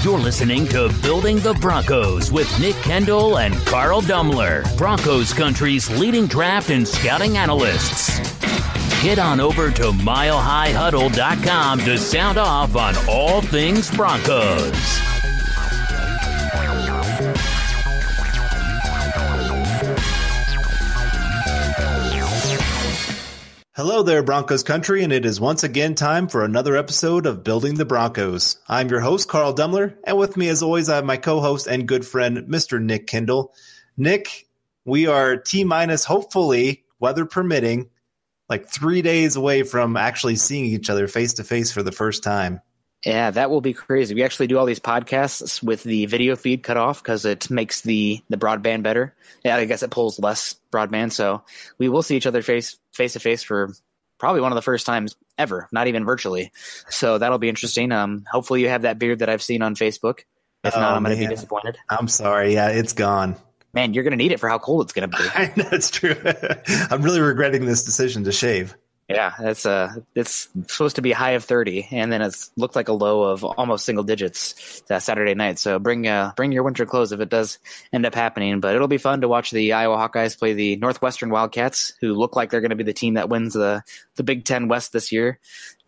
You're listening to Building the Broncos with Nick Kendell and Carl Dumler, Broncos country's leading draft and scouting analysts. Head on over to milehighhuddle.com to sound off on all things Broncos. Hello there, Broncos country, and it is once again time for another episode of Building the Broncos. I'm your host, Carl Dumler, and with me, as always, I have my co-host and good friend, Mr. Nick Kendell. Nick, we are T-minus, hopefully, weather permitting, like 3 days away from actually seeing each other face-to-face for the first time. Yeah, that will be crazy. We actually do all these podcasts with the video feed cut off because it makes the broadband better. Yeah, I guess it pulls less broadband, so we will see each other face-to-face for probably one of the first times ever, not even virtually. So that'll be interesting. Hopefully you have that beard that I've seen on Facebook. If not, I'm going to be disappointed. I'm sorry. Yeah, it's gone. Man, you're going to need it for how cold it's going to be. I know, it's true. I'm really regretting this decision to shave. Yeah, it's supposed to be a high of 30, and then it's looked like a low of almost single digits that Saturday night. So bring your winter clothes if it does end up happening. But it'll be fun to watch the Iowa Hawkeyes play the Northwestern Wildcats, who look like they're going to be the team that wins the Big Ten West this year,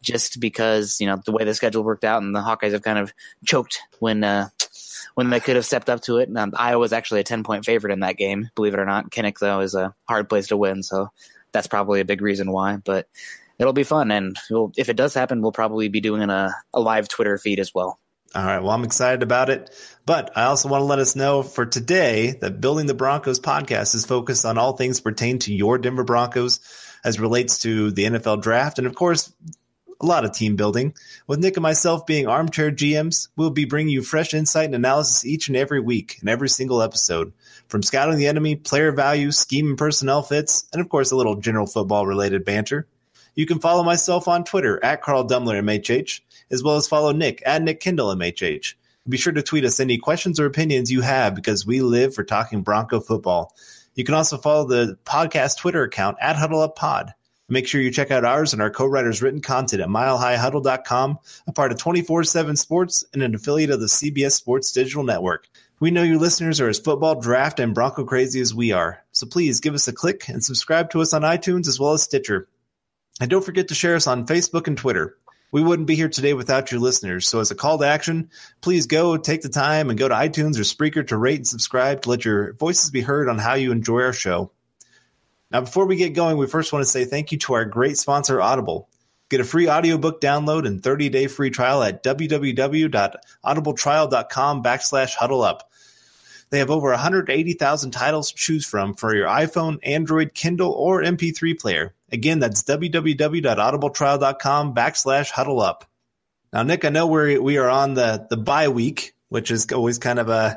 just because the way the schedule worked out, and the Hawkeyes have kind of choked when they could have stepped up to it. And Iowa's actually a 10-point favorite in that game, believe it or not. Kinnick, though, is a hard place to win, so that's probably a big reason why, but it'll be fun. And if it does happen, we'll probably be doing a live Twitter feed as well. All right. Well, I'm excited about it, but I also want to let us know for today that Building the Broncos podcast is focused on all things pertain to your Denver Broncos as relates to the NFL draft. And of course, a lot of team building. With Nick and myself being armchair GMs, we'll be bringing you fresh insight and analysis each and every week in every single episode. From scouting the enemy, player value, scheme and personnel fits, and of course a little general football-related banter. You can follow myself on Twitter at Carl Dumler MHH, as well as follow Nick at Nick Kendell MHH. Be sure to tweet us any questions or opinions you have because we live for talking Bronco football. You can also follow the podcast Twitter account at HuddleUpPod. Make sure you check out ours and our co-writers' written content at milehighhuddle.com, a part of 24/7 Sports and an affiliate of the CBS Sports Digital Network. We know you listeners are as football, draft, and Bronco crazy as we are, so please give us a click and subscribe to us on iTunes as well as Stitcher. And don't forget to share us on Facebook and Twitter. We wouldn't be here today without your listeners, so as a call to action, please take the time and go to iTunes or Spreaker to rate and subscribe to let your voices be heard on how you enjoy our show. Now, before we get going, we first want to say thank you to our great sponsor, Audible. Get a free audiobook download and 30-day free trial at www.audibletrial.com/huddleup. They have over 180,000 titles to choose from for your iPhone, Android, Kindle, or MP3 player. Again, that's www.audibletrial.com/huddleup. Now, Nick, I know we are on the bye week, which is always kind of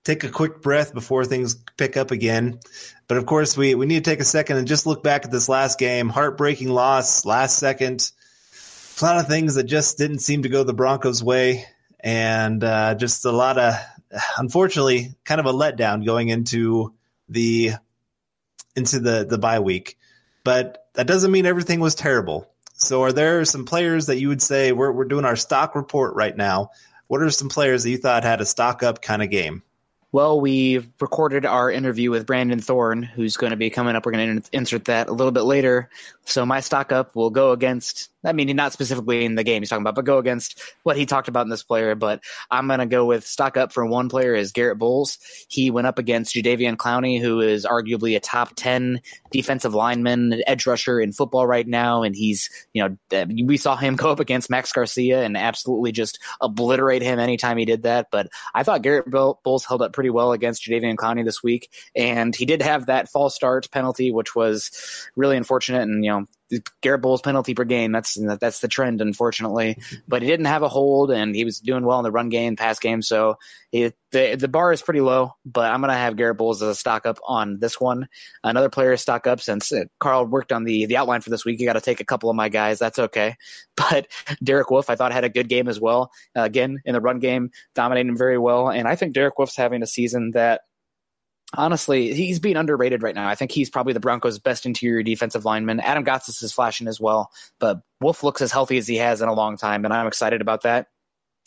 take a quick breath before things pick up again. But, of course, we need to take a second and just look back at this last game. Heartbreaking loss, last second. A lot of things that just didn't seem to go the Broncos' way. And just a lot of, unfortunately, kind of a letdown going into the bye week. But that doesn't mean everything was terrible. So are there some players that you would say we're doing our stock report right now? What are some players that you thought had a stock up kind of game? Well, we recorded our interview with Brandon Thorn, who's going to be coming up. We're going to insert that a little bit later. So my stock up will go against, not specifically in the game he's talking about, but go against what he talked about in this player. But I'm going to go with stock up for one player is Garrett Bulls. He went up against Jadeveon Clowney, who is arguably a top 10 defensive lineman, edge rusher in football right now. And he's, we saw him go up against Max Garcia and absolutely just obliterate him anytime he did that. But I thought Garrett Bulls held up pretty well against Jadeveon Clowney this week. And he did have that false start penalty, which was really unfortunate. And, Garrett Bulls penalty per game. That's the trend, unfortunately. But he didn't have a hold, and he was doing well in the run game, pass game. So the bar is pretty low. But I'm going to have Garrett Bulls as a stock up on this one. Another player stock up since Carl worked on the outline for this week. You got to take a couple of my guys. That's okay. But Derek Wolfe, I thought had a good game as well. Again, in the run game, dominating very well. And I think Derek Wolfe's having a season that, honestly, he's being underrated right now. I think he's probably the Broncos' best interior defensive lineman. Adam Gotsis is flashing as well, but Wolfe looks as healthy as he has in a long time, and I'm excited about that.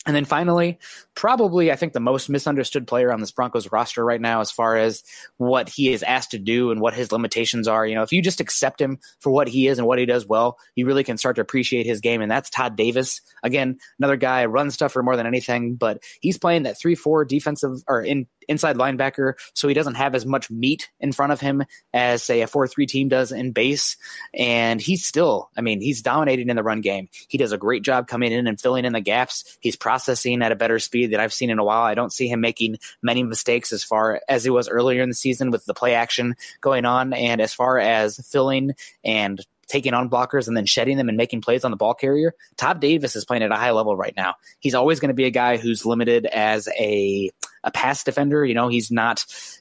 And then finally, probably I think the most misunderstood player on this Broncos roster right now as far as what he is asked to do and what his limitations are. If you just accept him for what he is and what he does well, you really can start to appreciate his game, and that's Todd Davis. Again, another guy, run stuffer more than anything, but he's playing that 3-4 defensive or inside linebacker, so he doesn't have as much meat in front of him as, say, a 4-3 team does in base. And he's still, he's dominating in the run game. He does a great job coming in and filling in the gaps. He's processing at a better speed than I've seen in a while. I don't see him making many mistakes as far as he was earlier in the season with the play action going on. And as far as filling and taking on blockers and then shedding them and making plays on the ball carrier, Todd Davis is playing at a high level right now. He's always going to be a guy who's limited as a pass defender. He's not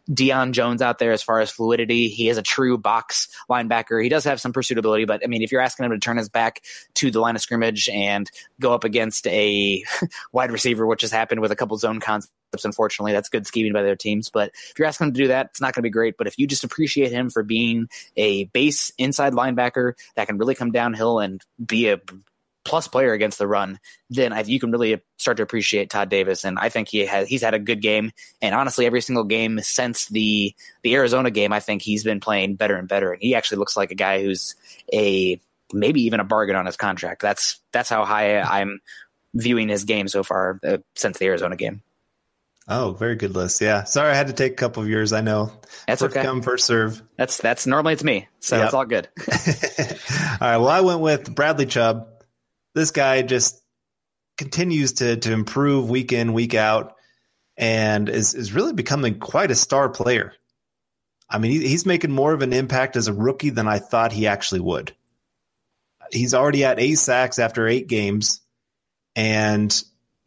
Deion Jones out there as far as fluidity. He is a true box linebacker. He does have some pursuit ability, but if you're asking him to turn his back to the line of scrimmage and go up against a wide receiver, which has happened with a couple zone concepts, unfortunately, that's good scheming by their teams. But if you're asking him to do that, it's not going to be great. But if you just appreciate him for being a base inside linebacker that can really come downhill and be a plus player against the run, then you can really start to appreciate Todd Davis. And I think he's had a good game. And honestly, every single game since the Arizona game, I think he's been playing better and better. And he actually looks like a guy who's maybe even a bargain on his contract. That's how high I'm viewing his game so far since the Arizona game. Oh, very good list. Yeah. Sorry, I had to take a couple of years. I know. That's first okay. Come, first serve. That's normally it's me. So It's all good. All right. Well, I went with Bradley Chubb. This guy just continues to improve week in, week out, and is really becoming quite a star player. He's making more of an impact as a rookie than I thought he actually would. He's already at 8 sacks after 8 games, and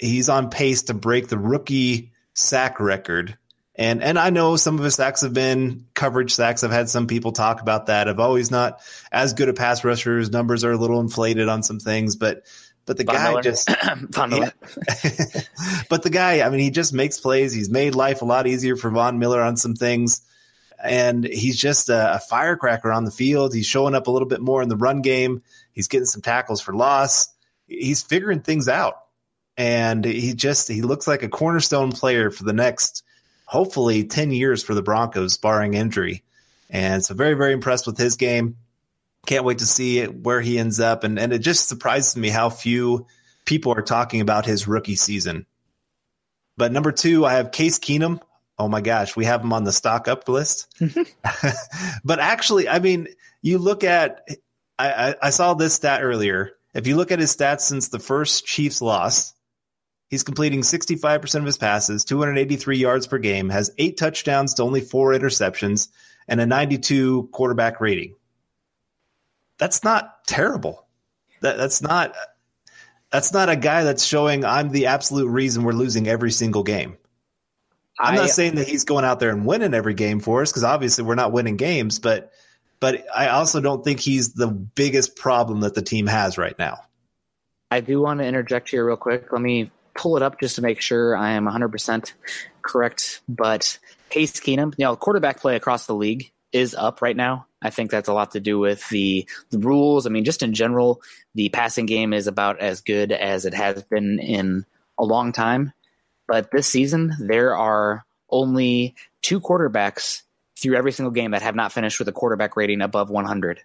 he's on pace to break the rookie sack record. And I know some of his sacks have been coverage sacks. I've had some people talk about that. I've always not as good a pass rusher. His numbers are a little inflated on some things, but the Von guy Miller. just Miller. But the guy, he just makes plays. He's made life a lot easier for Von Miller on some things. And he's just a firecracker on the field. He's showing up a little bit more in the run game. He's getting some tackles for loss. He's figuring things out. And he looks like a cornerstone player for the next, hopefully, 10 years for the Broncos, barring injury. And so very, very impressed with his game. Can't wait to see where he ends up. And it just surprises me how few people are talking about his rookie season. But number 2, I have Case Keenum. Oh, my gosh, we have him on the stock up list. But actually, you look at – I saw this stat earlier. If you look at his stats since the first Chiefs loss, he's completing 65% of his passes, 283 yards per game, has 8 touchdowns to only 4 interceptions, and a 92 quarterback rating. That's not terrible. That's not a guy that's showing I'm the absolute reason we're losing every single game. I'm not saying that he's going out there and winning every game for us, because obviously we're not winning games, but I also don't think he's the biggest problem that the team has right now. I do want to interject here real quick. Let me pull it up just to make sure I am 100% correct. But Case Keenum, quarterback play across the league is up right now. I think that's a lot to do with the rules. Just in general, the passing game is about as good as it has been in a long time. But this season, there are only 2 quarterbacks through every single game that have not finished with a quarterback rating above 100.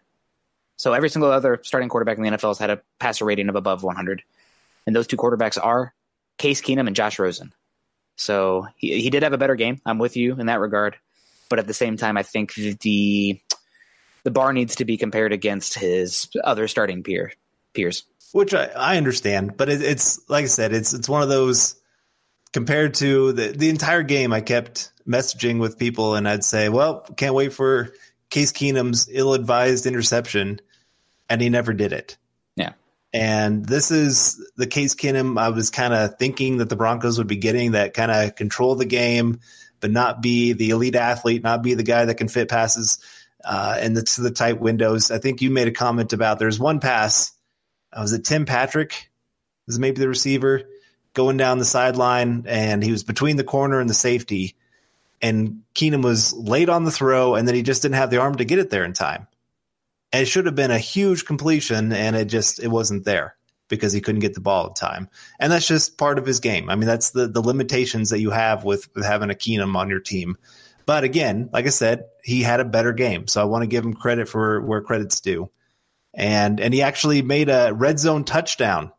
So every single other starting quarterback in the NFL has had a passer rating of above 100. And those 2 quarterbacks are Case Keenum and Josh Rosen. So he did have a better game. I'm with you in that regard. But at the same time, I think the bar needs to be compared against his other starting peers. Which I understand. But it's like I said, it's one of those compared to the entire game. I kept messaging with people and I'd say, well, can't wait for Case Keenum's ill-advised interception. And he never did it. Yeah. And this is the Case Keenum I was kind of thinking that the Broncos would be getting, that kind of control the game, but not be the elite athlete, not be the guy that can fit passes to the tight windows. I think you made a comment about there's one pass. Was it Tim Patrick? Was maybe the receiver going down the sideline, and he was between the corner and the safety, and Keenum was late on the throw, and then he just didn't have the arm to get it there in time. And it should have been a huge completion, and it wasn't there. because he couldn't get the ball in time. And that's just part of his game. I mean, that's the limitations that you have with having a Keenum on your team. But again, like I said, he had a better game. So I want to give him credit for where credit's due. And he actually made a red zone touchdown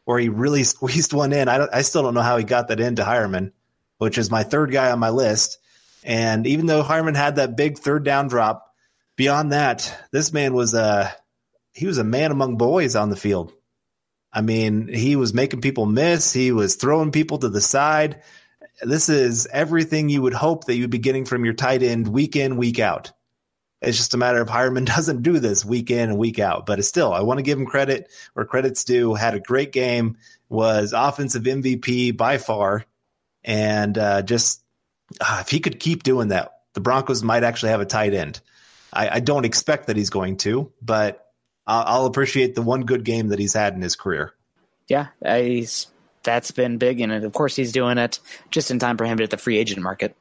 where he really squeezed one in. I still don't know how he got that into Hireman, which is my third guy on my list. And even though Hireman had that big third down drop, beyond that, this man was he was a man among boys on the field. I mean, he was making people miss. He was throwing people to the side. This is everything you would hope that you'd be getting from your tight end week in, week out. It's just a matter of Hireman doesn't do this week in and week out. But still, I want to give him credit where credit's due. Had a great game, was offensive MVP by far. And if he could keep doing that, the Broncos might actually have a tight end. I don't expect that he's going to, but I'll appreciate the one good game that he's had in his career. Yeah, that's been big. And of course, he's doing it just in time for him to hit the free agent market.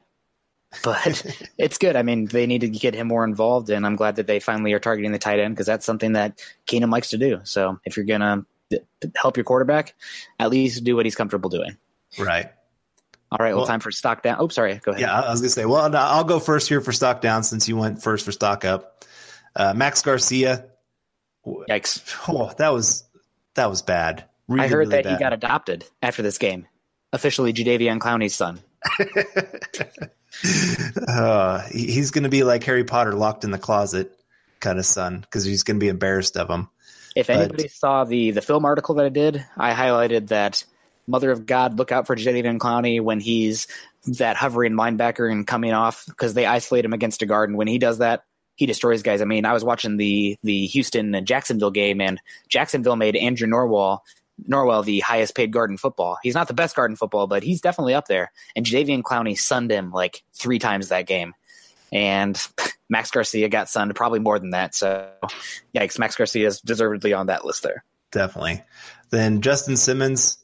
But it's good. I mean, they need to get him more involved, and I'm glad that they finally are targeting the tight end because that's something that Keenum likes to do. So if you're going to help your quarterback, at least do what he's comfortable doing. Right. All right, well, time for stock down. Oh, sorry. Go ahead. Yeah, I was going to say, well, I'll go first here for stock down since you went first for stock up. Max Garcia. Yikes. Oh, that was bad. Really, I heard really that bad. he got adopted after this game. Officially Jadeveon Clowney's son. He's going to be like Harry Potter locked in the closet kind of son because he's going to be embarrassed of him. If anybody saw the film article that I did, I highlighted that Mother of God, look out for Jadeveon Clowney when he's that hovering linebacker and coming off because they isolate him against a guard. And when he does that, he destroys guys. I mean, I was watching the Houston and Jacksonville game, and Jacksonville made Andrew Norwell the highest paid guard in football. He's not the best guard in football, but he's definitely up there. And Jadeveon Clowney sunned him like 3 times that game. And Max Garcia got sunned probably more than that. So, yikes, Max Garcia is deservedly on that list there. Definitely. Then Justin Simmons,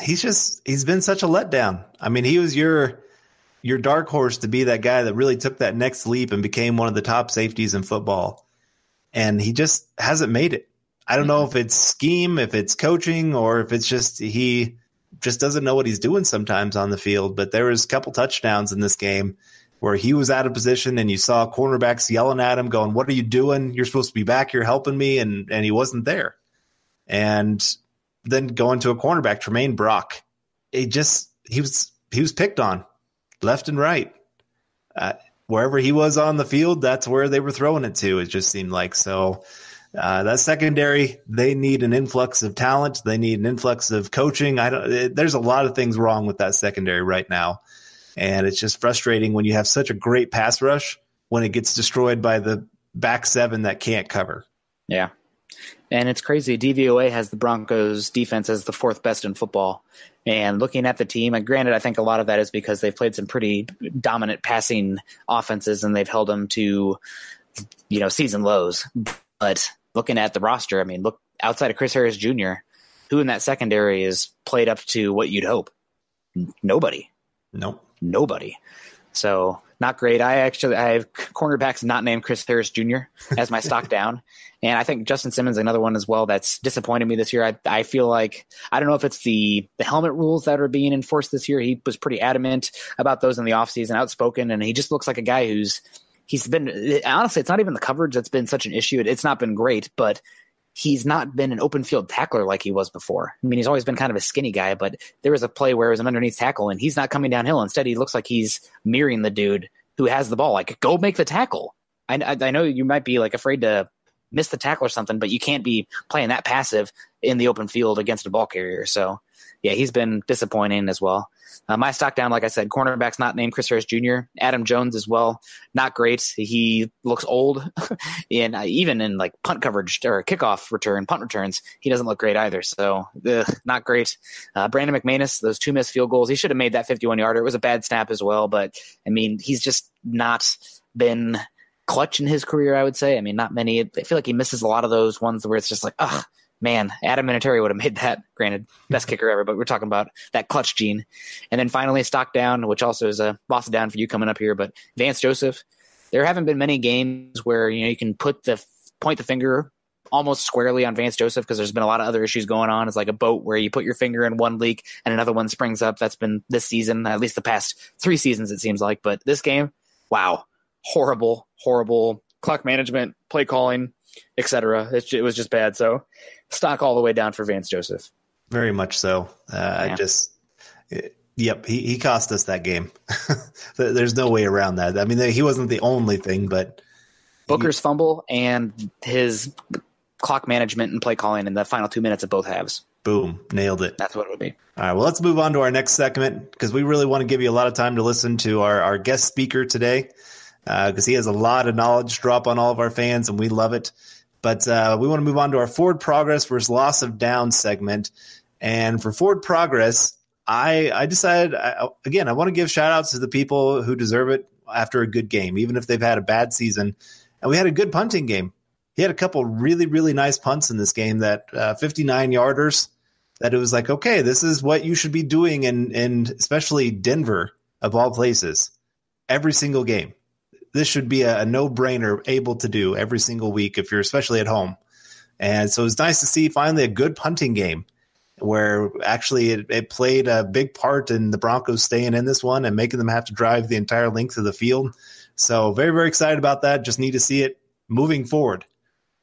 he's been such a letdown. I mean, he was your dark horse to be that guy that really took that next leap and became one of the top safeties in football. And he just hasn't made it. I don't know if it's scheme, if it's coaching, or if it's just he just doesn't know what he's doing sometimes on the field. But there was a couple touchdowns in this game where he was out of position and you saw cornerbacks yelling at him going, "What are you doing? You're supposed to be back here helping me." And he wasn't there. And then going to a cornerback, Tremaine Brock, he was picked on left and right. Wherever he was on the field, that's where they were throwing it to. It just seemed like so. That secondary, they need an influx of talent. They need an influx of coaching. There's a lot of things wrong with that secondary right now. And it's just frustrating when you have such a great pass rush when it gets destroyed by the back seven that can't cover. Yeah. And it's crazy. DVOA has the Broncos defense as the 4th best in football. And looking at the team, and granted, I think a lot of that is because they've played some pretty dominant passing offenses and they've held them to, season lows. But looking at the roster, I mean, look outside of Chris Harris Jr., who in that secondary is played up to what you'd hope? Nobody. Nope. Nobody. So not great. I have cornerbacks not named Chris Harris Jr. as my stock down. And I think Justin Simmons, another one as well, that's disappointed me this year. I feel like, I don't know if it's the helmet rules that are being enforced this year. He was pretty adamant about those in the offseason, outspoken, and he just looks like a guy he's been, honestly, it's not even the coverage that's been such an issue. It's not been great, but he's not been an open field tackler like he was before. I mean, he's always been kind of a skinny guy, but there was a play where it was an underneath tackle and he's not coming downhill. Instead, he looks like he's mirroring the dude who has the ball. Like, go make the tackle. I know you might be like afraid to miss the tackle or something, but you can't be playing that passive in the open field against a ball carrier. So yeah, he's been disappointing as well. My stock down, like I said, cornerbacks not named Chris Harris Jr. Adam Jones as well, not great. He looks old, and even in like punt coverage or kickoff return, punt returns, he doesn't look great either. So not great. Brandon McManus, those 2 missed field goals, he should have made that 51-yarder. It was a bad snap as well, but I mean, he's just not been clutch in his career, I would say. I mean, not many. I feel like he misses a lot of those ones where it's just like, man, Adam Vinatieri would have made that. Granted, best kicker ever, but we're talking about that clutch gene. And then finally, stock down, which also is a loss down for you coming up here, but Vance Joseph. There haven't been many games where you can point the finger almost squarely on Vance Joseph because there's been a lot of other issues going on. It's like a boat where you put your finger in one leak and another one springs up. That's been this season, at least the past 3 seasons, it seems like. But this game, wow, horrible clock management, play calling, etc. It was just bad. So stock all the way down for Vance Joseph. Very much so. Yep, he cost us that game. There's no way around that. I mean, he wasn't the only thing, but Booker's fumble and his clock management and play calling in the final 2 minutes of both halves. Boom, nailed it. That's what it would be. All right, well, let's move on to our next segment because we really want to give you a lot of time to listen to our guest speaker today because he has a lot of knowledge to drop on all of our fans, and we love it. But we want to move on to our forward progress versus loss of down segment. And for forward progress, I decided, again, I want to give shout-outs to the people who deserve it after a good game, even if they've had a bad season. And we had a good punting game. He had a couple really, really nice punts in this game, that 59-yarders, that it was like, okay, this is what you should be doing in especially Denver, of all places, every single game. This should be a no-brainer able to do every single week if you're especially at home. And so it's nice to see finally a good punting game where actually it played a big part in the Broncos staying in this one and making them have to drive the entire length of the field. So very, very excited about that. Just need to see it moving forward.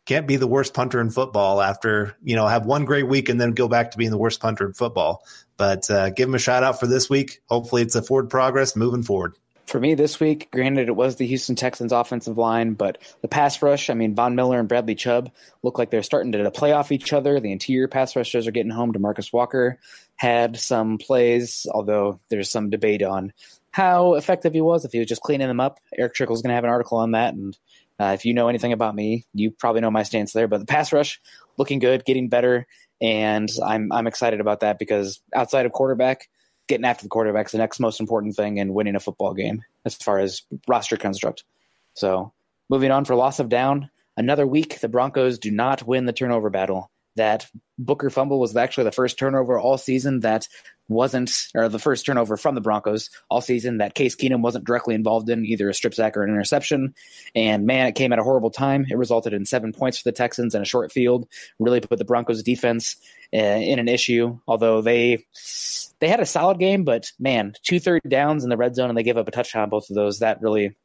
Can't be the worst punter in football after, have one great week and then go back to being the worst punter in football. But give him a shout out for this week. Hopefully it's a forward progress moving forward. For me this week, granted it was the Houston Texans offensive line, but the pass rush, Von Miller and Bradley Chubb look like they're starting to play off each other. The interior pass rushers are getting home. DeMarcus Walker had some plays, although there's some debate on how effective he was, if he was just cleaning them up. Eric Trickle's going to have an article on that, and if you know anything about me, you probably know my stance there. But the pass rush, looking good, getting better, and I'm excited about that because outside of quarterback, getting after the quarterback is the next most important thing in winning a football game as far as roster construct. So moving on for loss of down, another week, the Broncos do not win the turnover battle. That Booker fumble was actually the first turnover all season that the first turnover from the Broncos all season that Case Keenum wasn't directly involved in, either a strip sack or an interception. And man, it came at a horrible time. It resulted in 7 points for the Texans in a short field, really put the Broncos defense in an issue, although they had a solid game, but man, 2 third downs in the red zone and they gave up a touchdown on both of those. That really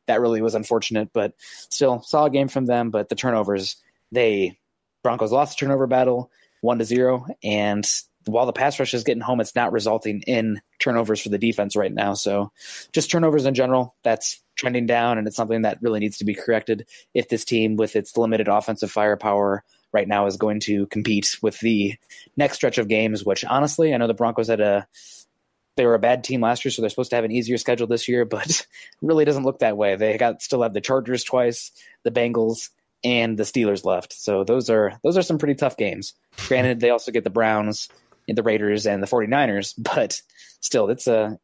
was unfortunate, but still solid game from them. But the turnovers, Broncos lost the turnover battle 1-0, and while the pass rush is getting home, it's not resulting in turnovers for the defense right now. So just turnovers in general, that's trending down, and it's something that really needs to be corrected if this team, with its limited offensive firepower right now, is going to compete with the next stretch of games, which honestly, I know the Broncos they were a bad team last year, so they're supposed to have an easier schedule this year, but it really doesn't look that way. They still have the Chargers twice, the Bengals, and the Steelers left. So those are some pretty tough games. Granted, they also get the Browns, the Raiders, and the 49ers, but still, that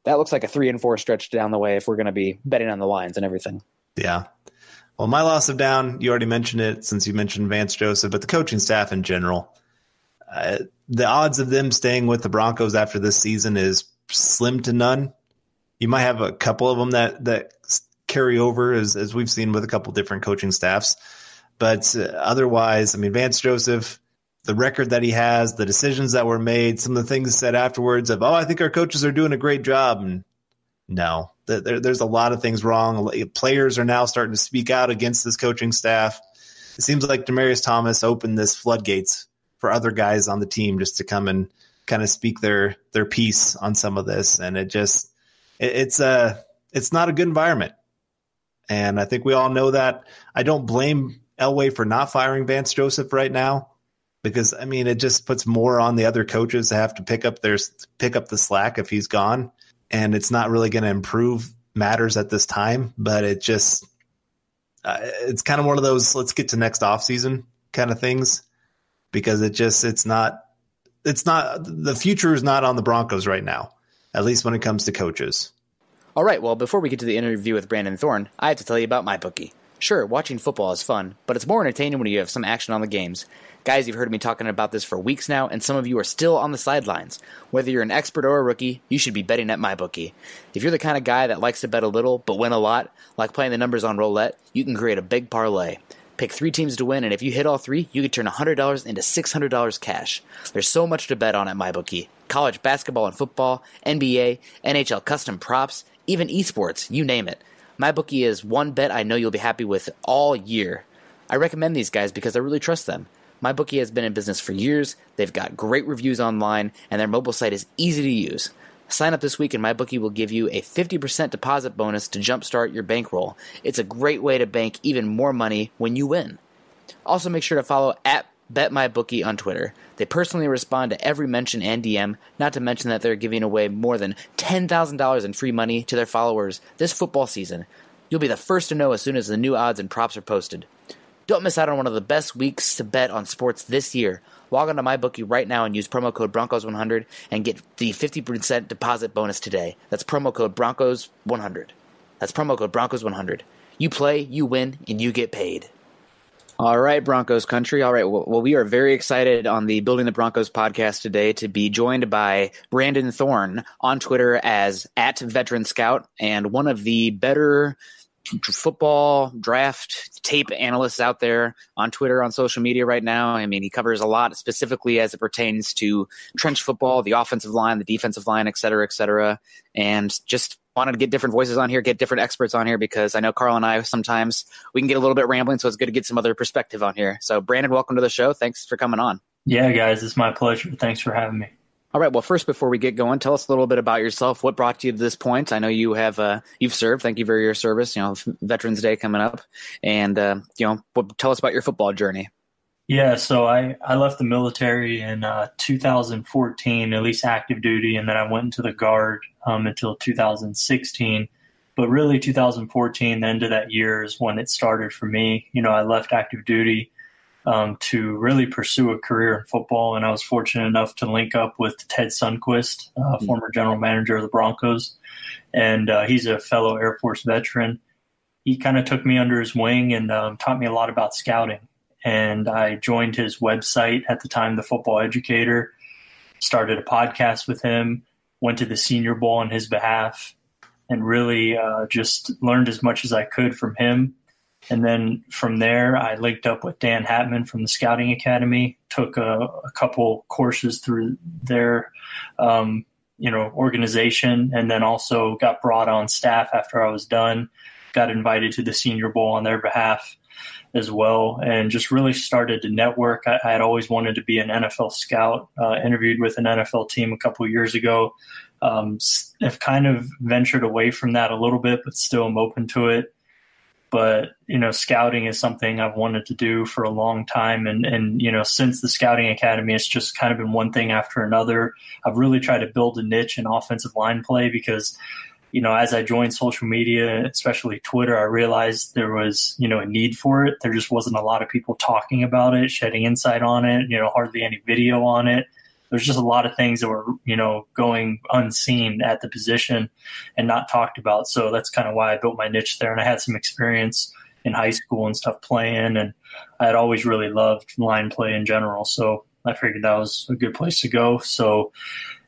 looks like a 3-4 stretch down the way if we're going to be betting on the lines and everything. Yeah. Well, my loss of down, you already mentioned it since you mentioned Vance Joseph, but the coaching staff in general, the odds of them staying with the Broncos after this season is slim to none. You might have a couple of them that carry over, as we've seen with a couple different coaching staffs. But otherwise, Vance Joseph, the record that he has, the decisions that were made, some of the things said afterwards of, I think our coaches are doing a great job. And no, there's a lot of things wrong. Players are now starting to speak out against this coaching staff. It seems like Demaryius Thomas opened this floodgates for other guys on the team just to come and kind of speak their piece on some of this. And it's not a good environment. And I think we all know that. I don't blame Elway for not firing Vance Joseph right now, because it just puts more on the other coaches to have to pick up the slack if he's gone, and it's not really going to improve matters at this time. But it's kind of one of those let's get to next offseason kind of things, because it's not the future is not on the Broncos right now, at least when it comes to coaches. All right, well, before we get to the interview with Brandon Thorn, I have to tell you about MyBookie. Sure, watching football is fun, but it's more entertaining when you have some action on the games. Guys, you've heard me talking about this for weeks now, and some of you are still on the sidelines. Whether you're an expert or a rookie, you should be betting at MyBookie. If you're the kind of guy that likes to bet a little but win a lot, like playing the numbers on roulette, you can create a big parlay. Pick 3 teams to win, and if you hit all 3, you could turn $100 into $600 cash. There's so much to bet on at MyBookie. College basketball and football, NBA, NHL custom props, even esports, you name it. MyBookie is one bet I know you'll be happy with all year. I recommend these guys because I really trust them. MyBookie has been in business for years, they've got great reviews online, and their mobile site is easy to use. Sign up this week and MyBookie will give you a 50% deposit bonus to jumpstart your bankroll. It's a great way to bank even more money when you win. Also make sure to follow at BetMyBookie on Twitter. They personally respond to every mention and DM, not to mention that they're giving away more than $10,000 in free money to their followers this football season. You'll be the first to know as soon as the new odds and props are posted. Don't miss out on one of the best weeks to bet on sports this year. Log on to MyBookie right now and use promo code Broncos100 and get the 50% deposit bonus today. That's promo code Broncos100. That's promo code Broncos100. You play, you win, and you get paid. All right, Broncos country. All right, well, we are very excited on the Building the Broncos podcast today to be joined by Brandon Thorn on Twitter as @VeteranScout and one of the better football draft tape analysts out there on Twitter, on social media right now. I mean, he covers a lot specifically as it pertains to trench football, the offensive line, the defensive line, et cetera, and just wanted to get different voices on here, get different experts on here, because I know Carl and I sometimes we can get a little bit rambling, so it's good to get some other perspective on here. So Brandon, welcome to the show. Thanks for coming on. Yeah, guys, it's my pleasure. Thanks for having me. All right. Well, first, before we get going, tell us a little bit about yourself. What brought you to this point? I know you have you've served. Thank you for your service. Veterans Day coming up, and tell us about your football journey. Yeah, so I left the military in 2014, at least active duty, and then I went into the Guard until 2016. But really, 2014, the end of that year is when it started for me. I left active duty to really pursue a career in football. And I was fortunate enough to link up with Ted Sundquist, former general manager of the Broncos. And he's a fellow Air Force veteran. He kind of took me under his wing and taught me a lot about scouting. And I joined his website at the time, The Football Educator, started a podcast with him, went to the Senior Bowl on his behalf, and really just learned as much as I could from him. And then from there, I linked up with Dan Hatman from the Scouting Academy, took a couple courses through their, organization, and then also got brought on staff after I was done, got invited to the Senior Bowl on their behalf as well, and just really started to network. I had always wanted to be an NFL scout, interviewed with an NFL team a couple of years ago. I've kind of ventured away from that a little bit, but still am open to it. But, scouting is something I've wanted to do for a long time. And since the Scouting Academy, it's just kind of been one thing after another. I've really tried to build a niche in offensive line play because, as I joined social media, especially Twitter, I realized there was, a need for it. There just wasn't a lot of people talking about it, shedding insight on it, hardly any video on it. There's just a lot of things that were, going unseen at the position and not talked about. So that's kind of why I built my niche there. And I had some experience in high school and stuff playing, and I had always really loved line play in general. So I figured that was a good place to go. So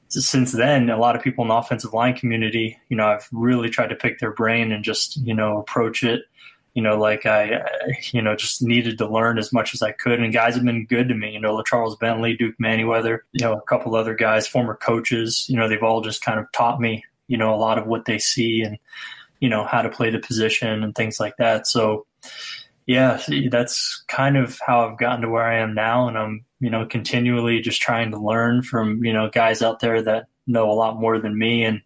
since then, a lot of people in the offensive line community, I've really tried to pick their brain and just, approach it, like I just needed to learn as much as I could. And guys have been good to me, LaCharles Bentley, Duke Manyweather, a couple other guys, former coaches, they've all just kind of taught me, a lot of what they see and, how to play the position and things like that. So, yeah, that's kind of how I've gotten to where I am now. And I'm, continually just trying to learn from, guys out there that know a lot more than me. And,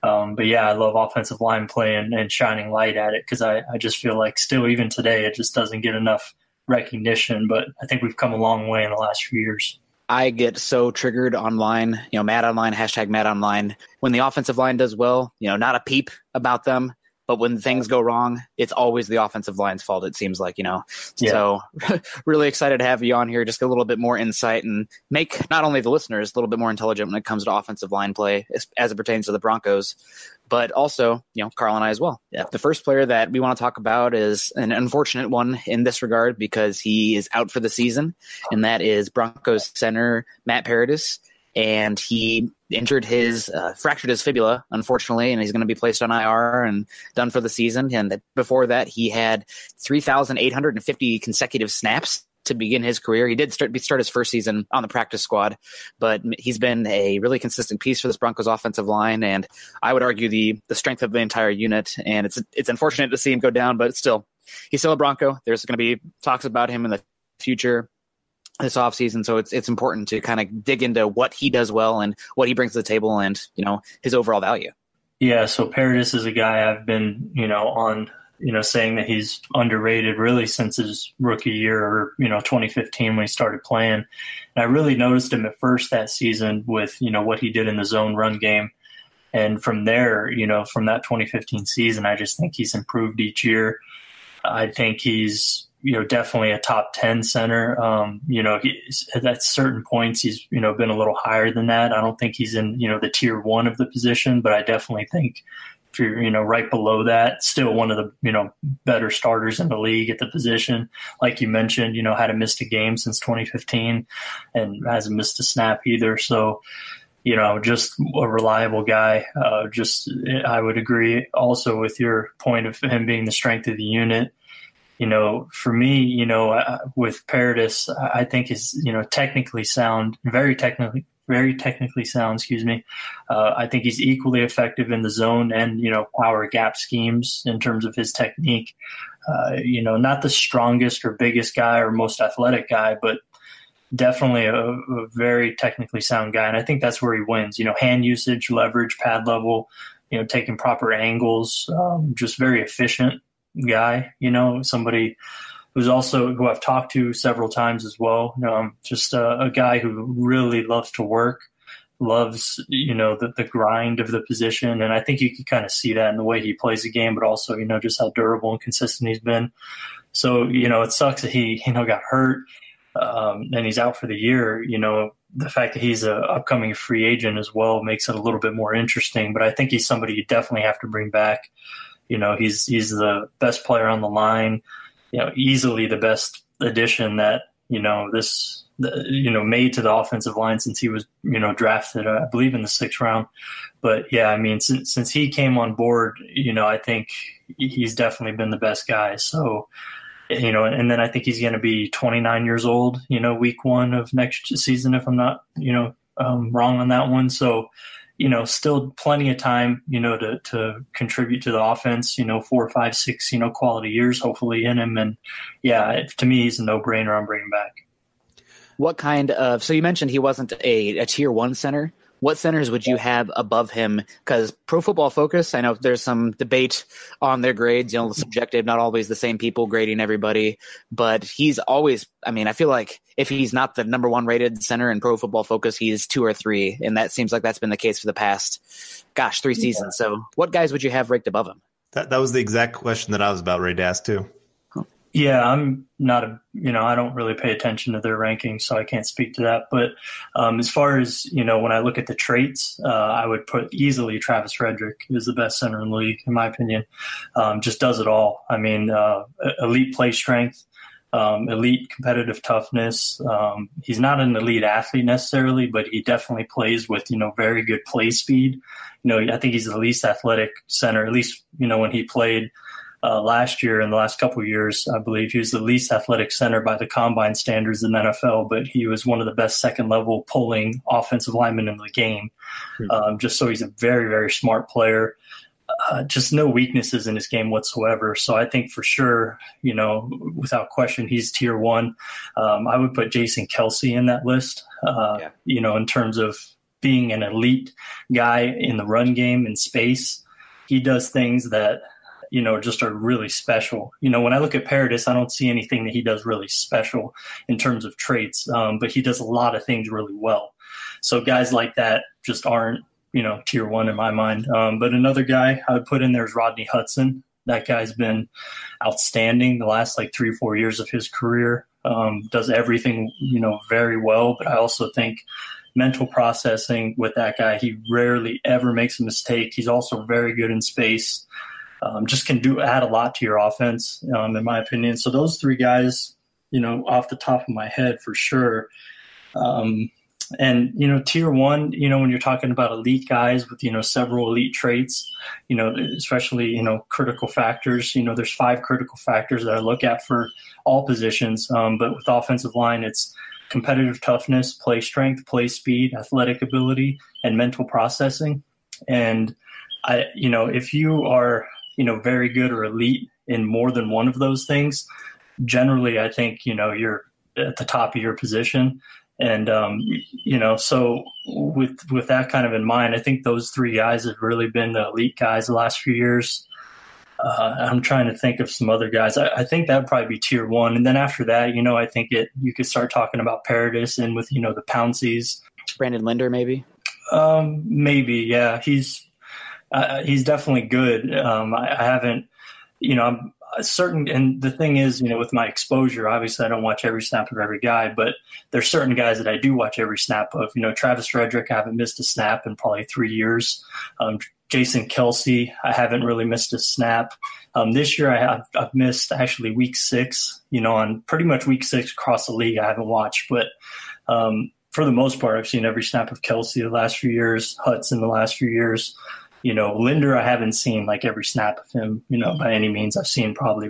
but yeah, I love offensive line play and shining light at it because I just feel like still even today it just doesn't get enough recognition. But I think we've come a long way in the last few years. I get so triggered online, Matt Online, hashtag Matt Online. When the offensive line does well, not a peep about them. But when things go wrong, it's always the offensive line's fault, it seems like, Yeah. So really excited to have you on here, just get a little bit more insight and make not only the listeners a little bit more intelligent when it comes to offensive line play as it pertains to the Broncos, but also, Carl and I as well. Yeah. The first player that we want to talk about is an unfortunate one in this regard because he is out for the season, and that is Broncos center Matt Paradis. and he fractured his fibula, unfortunately, and he's going to be placed on IR and done for the season. And before that, he had 3,850 consecutive snaps to begin his career. He did start his first season on the practice squad, but he's been a really consistent piece for this Broncos offensive line, and I would argue the strength of the entire unit. And it's unfortunate to see him go down, but he's still a Bronco. There's going to be talks about him in the future this offseason, so it's important to kind of dig into what he does well and what he brings to the table and, his overall value. Yeah, so Paradis is a guy I've been, on saying that he's underrated really since his rookie year or, 2015 when he started playing. And I really noticed him at first that season with, what he did in the zone run game. And from there, from that 2015 season, I just think he's improved each year. I think he's, definitely a top 10 center. He's at certain points, he's, been a little higher than that. I don't think he's in, the tier 1 of the position, but I definitely think if you're, right below that, still one of the, better starters in the league at the position. Like you mentioned, hadn't missed a game since 2015 and hasn't missed a snap either. So, just a reliable guy. I would agree also with your point of him being the strength of the unit. For me, with Paradis, I think is, technically sound, very technically sound, I think he's equally effective in the zone and, power gap schemes in terms of his technique. Not the strongest or biggest guy or most athletic guy, but definitely a very technically sound guy. And I think that's where he wins, hand usage, leverage, pad level, taking proper angles, just very efficient guy, somebody who I've talked to several times as well. Just a guy who really loves to work, loves, the grind of the position. And I think you can kind of see that in the way he plays the game, but also, just how durable and consistent he's been. So, it sucks that he, got hurt and he's out for the year. The fact that he's an upcoming free agent as well makes it a little bit more interesting, but I think he's somebody you definitely have to bring back. He's the best player on the line, easily the best addition that, made to the offensive line since he was, drafted, I believe in the 6th round. But yeah, I mean, since he came on board, I think he's definitely been the best guy. So, and then I think he's going to be 29 years old, week 1 of next season, if I'm not, wrong on that one. So, still plenty of time, to contribute to the offense, 4, 5, 6, quality years, hopefully in him. And yeah, to me, he's a no-brainer. I'm bringing back. What kind of, so you mentioned he wasn't a tier 1 center. What centers would you have above him? Because Pro Football Focus, I know there's some debate on their grades, subjective, not always the same people grading everybody, but he's always, I feel like if he's not the number 1 rated center in Pro Football Focus, he's 2 or 3. And that seems like that's been the case for the past, 3 seasons. So what guys would you have ranked above him? That was the exact question that I was about ready to ask too. Yeah, I'm not I don't really pay attention to their rankings, so I can't speak to that. But as far as, when I look at the traits, I would put easily Travis Frederick is the best center in the league, in my opinion. Just does it all. Elite play strength, elite competitive toughness. He's not an elite athlete necessarily, but he definitely plays with, very good play speed. I think he's the least athletic center, at least, when he played last year and the last couple of years. I believe he was the least athletic center by the combine standards in the NFL, but he was one of the best second-level pulling offensive linemen in the game. Just so he's a very, very smart player. Just no weaknesses in his game whatsoever. So I think for sure, without question, he's tier 1. I would put Jason Kelce in that list, in terms of being an elite guy in the run game in space. He does things that, just are really special. When I look at Paradis, I don't see anything that he does really special in terms of traits, but he does a lot of things really well. So guys like that just aren't, tier 1 in my mind. But another guy I would put in there is Rodney Hudson. That guy's been outstanding the last 3 or 4 years of his career, does everything, very well. But I also think mental processing with that guy, he rarely ever makes a mistake. He's also very good in space. Just can add a lot to your offense, in my opinion. So those 3 guys, off the top of my head for sure. And, tier one, when you're talking about elite guys with, several elite traits, especially, critical factors, there's 5 critical factors that I look at for all positions. But with offensive line, it's competitive toughness, play strength, play speed, athletic ability, and mental processing. And if you are, very good or elite in more than one of those things, generally, I think, you're at the top of your position. And, so with that kind of in mind, I think those 3 guys have really been the elite guys the last few years. I'm trying to think of some other guys. I think that'd probably be tier 1. And then after that, I think you could start talking about Paradis and with, the Pounceys. Brandon Linder, maybe? Maybe, yeah. He's definitely good. I haven't, I'm certain, and the thing is, with my exposure, obviously I don't watch every snap of every guy, but there's certain guys that I do watch every snap of. Travis Frederick, I haven't missed a snap in probably 3 years. Jason Kelsey, I haven't really missed a snap. This year I've missed actually week 6, on pretty much week 6 across the league. I haven't watched, but for the most part, I've seen every snap of Kelsey the last few years, Hudson the last few years. Linder, I haven't seen like every snap of him, by any means. I've seen probably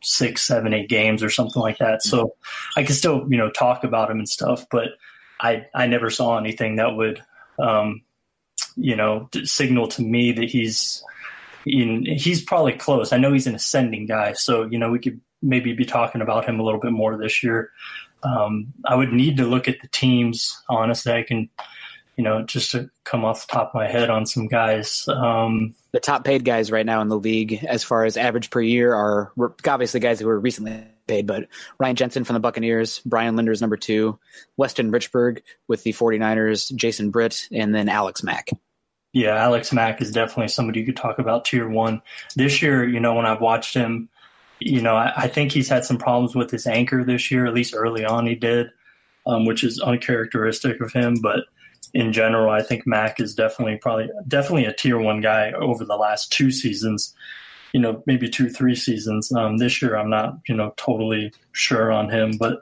6, 7, 8 games or something like that. So I can still, talk about him and stuff, but I never saw anything that would, signal to me that he's probably close. I know he's an ascending guy. So, we could maybe be talking about him a little bit more this year. I would need to look at the teams. Honestly, I can, just to come off the top of my head on some guys. The top paid guys right now in the league, as far as average per year, are obviously guys who were recently paid, but Ryan Jensen from the Buccaneers, Brian Linder is number 2, Weston Richburg with the 49ers, Jason Britt, and then Alex Mack. Yeah, Alex Mack is definitely somebody you could talk about tier 1. This year, when I've watched him, I think he's had some problems with his anchor this year, at least early on he did, which is uncharacteristic of him. But in general, I think Mack is definitely a tier 1 guy over the last 2 seasons, maybe 2-3 seasons. This year, I'm not, totally sure on him, but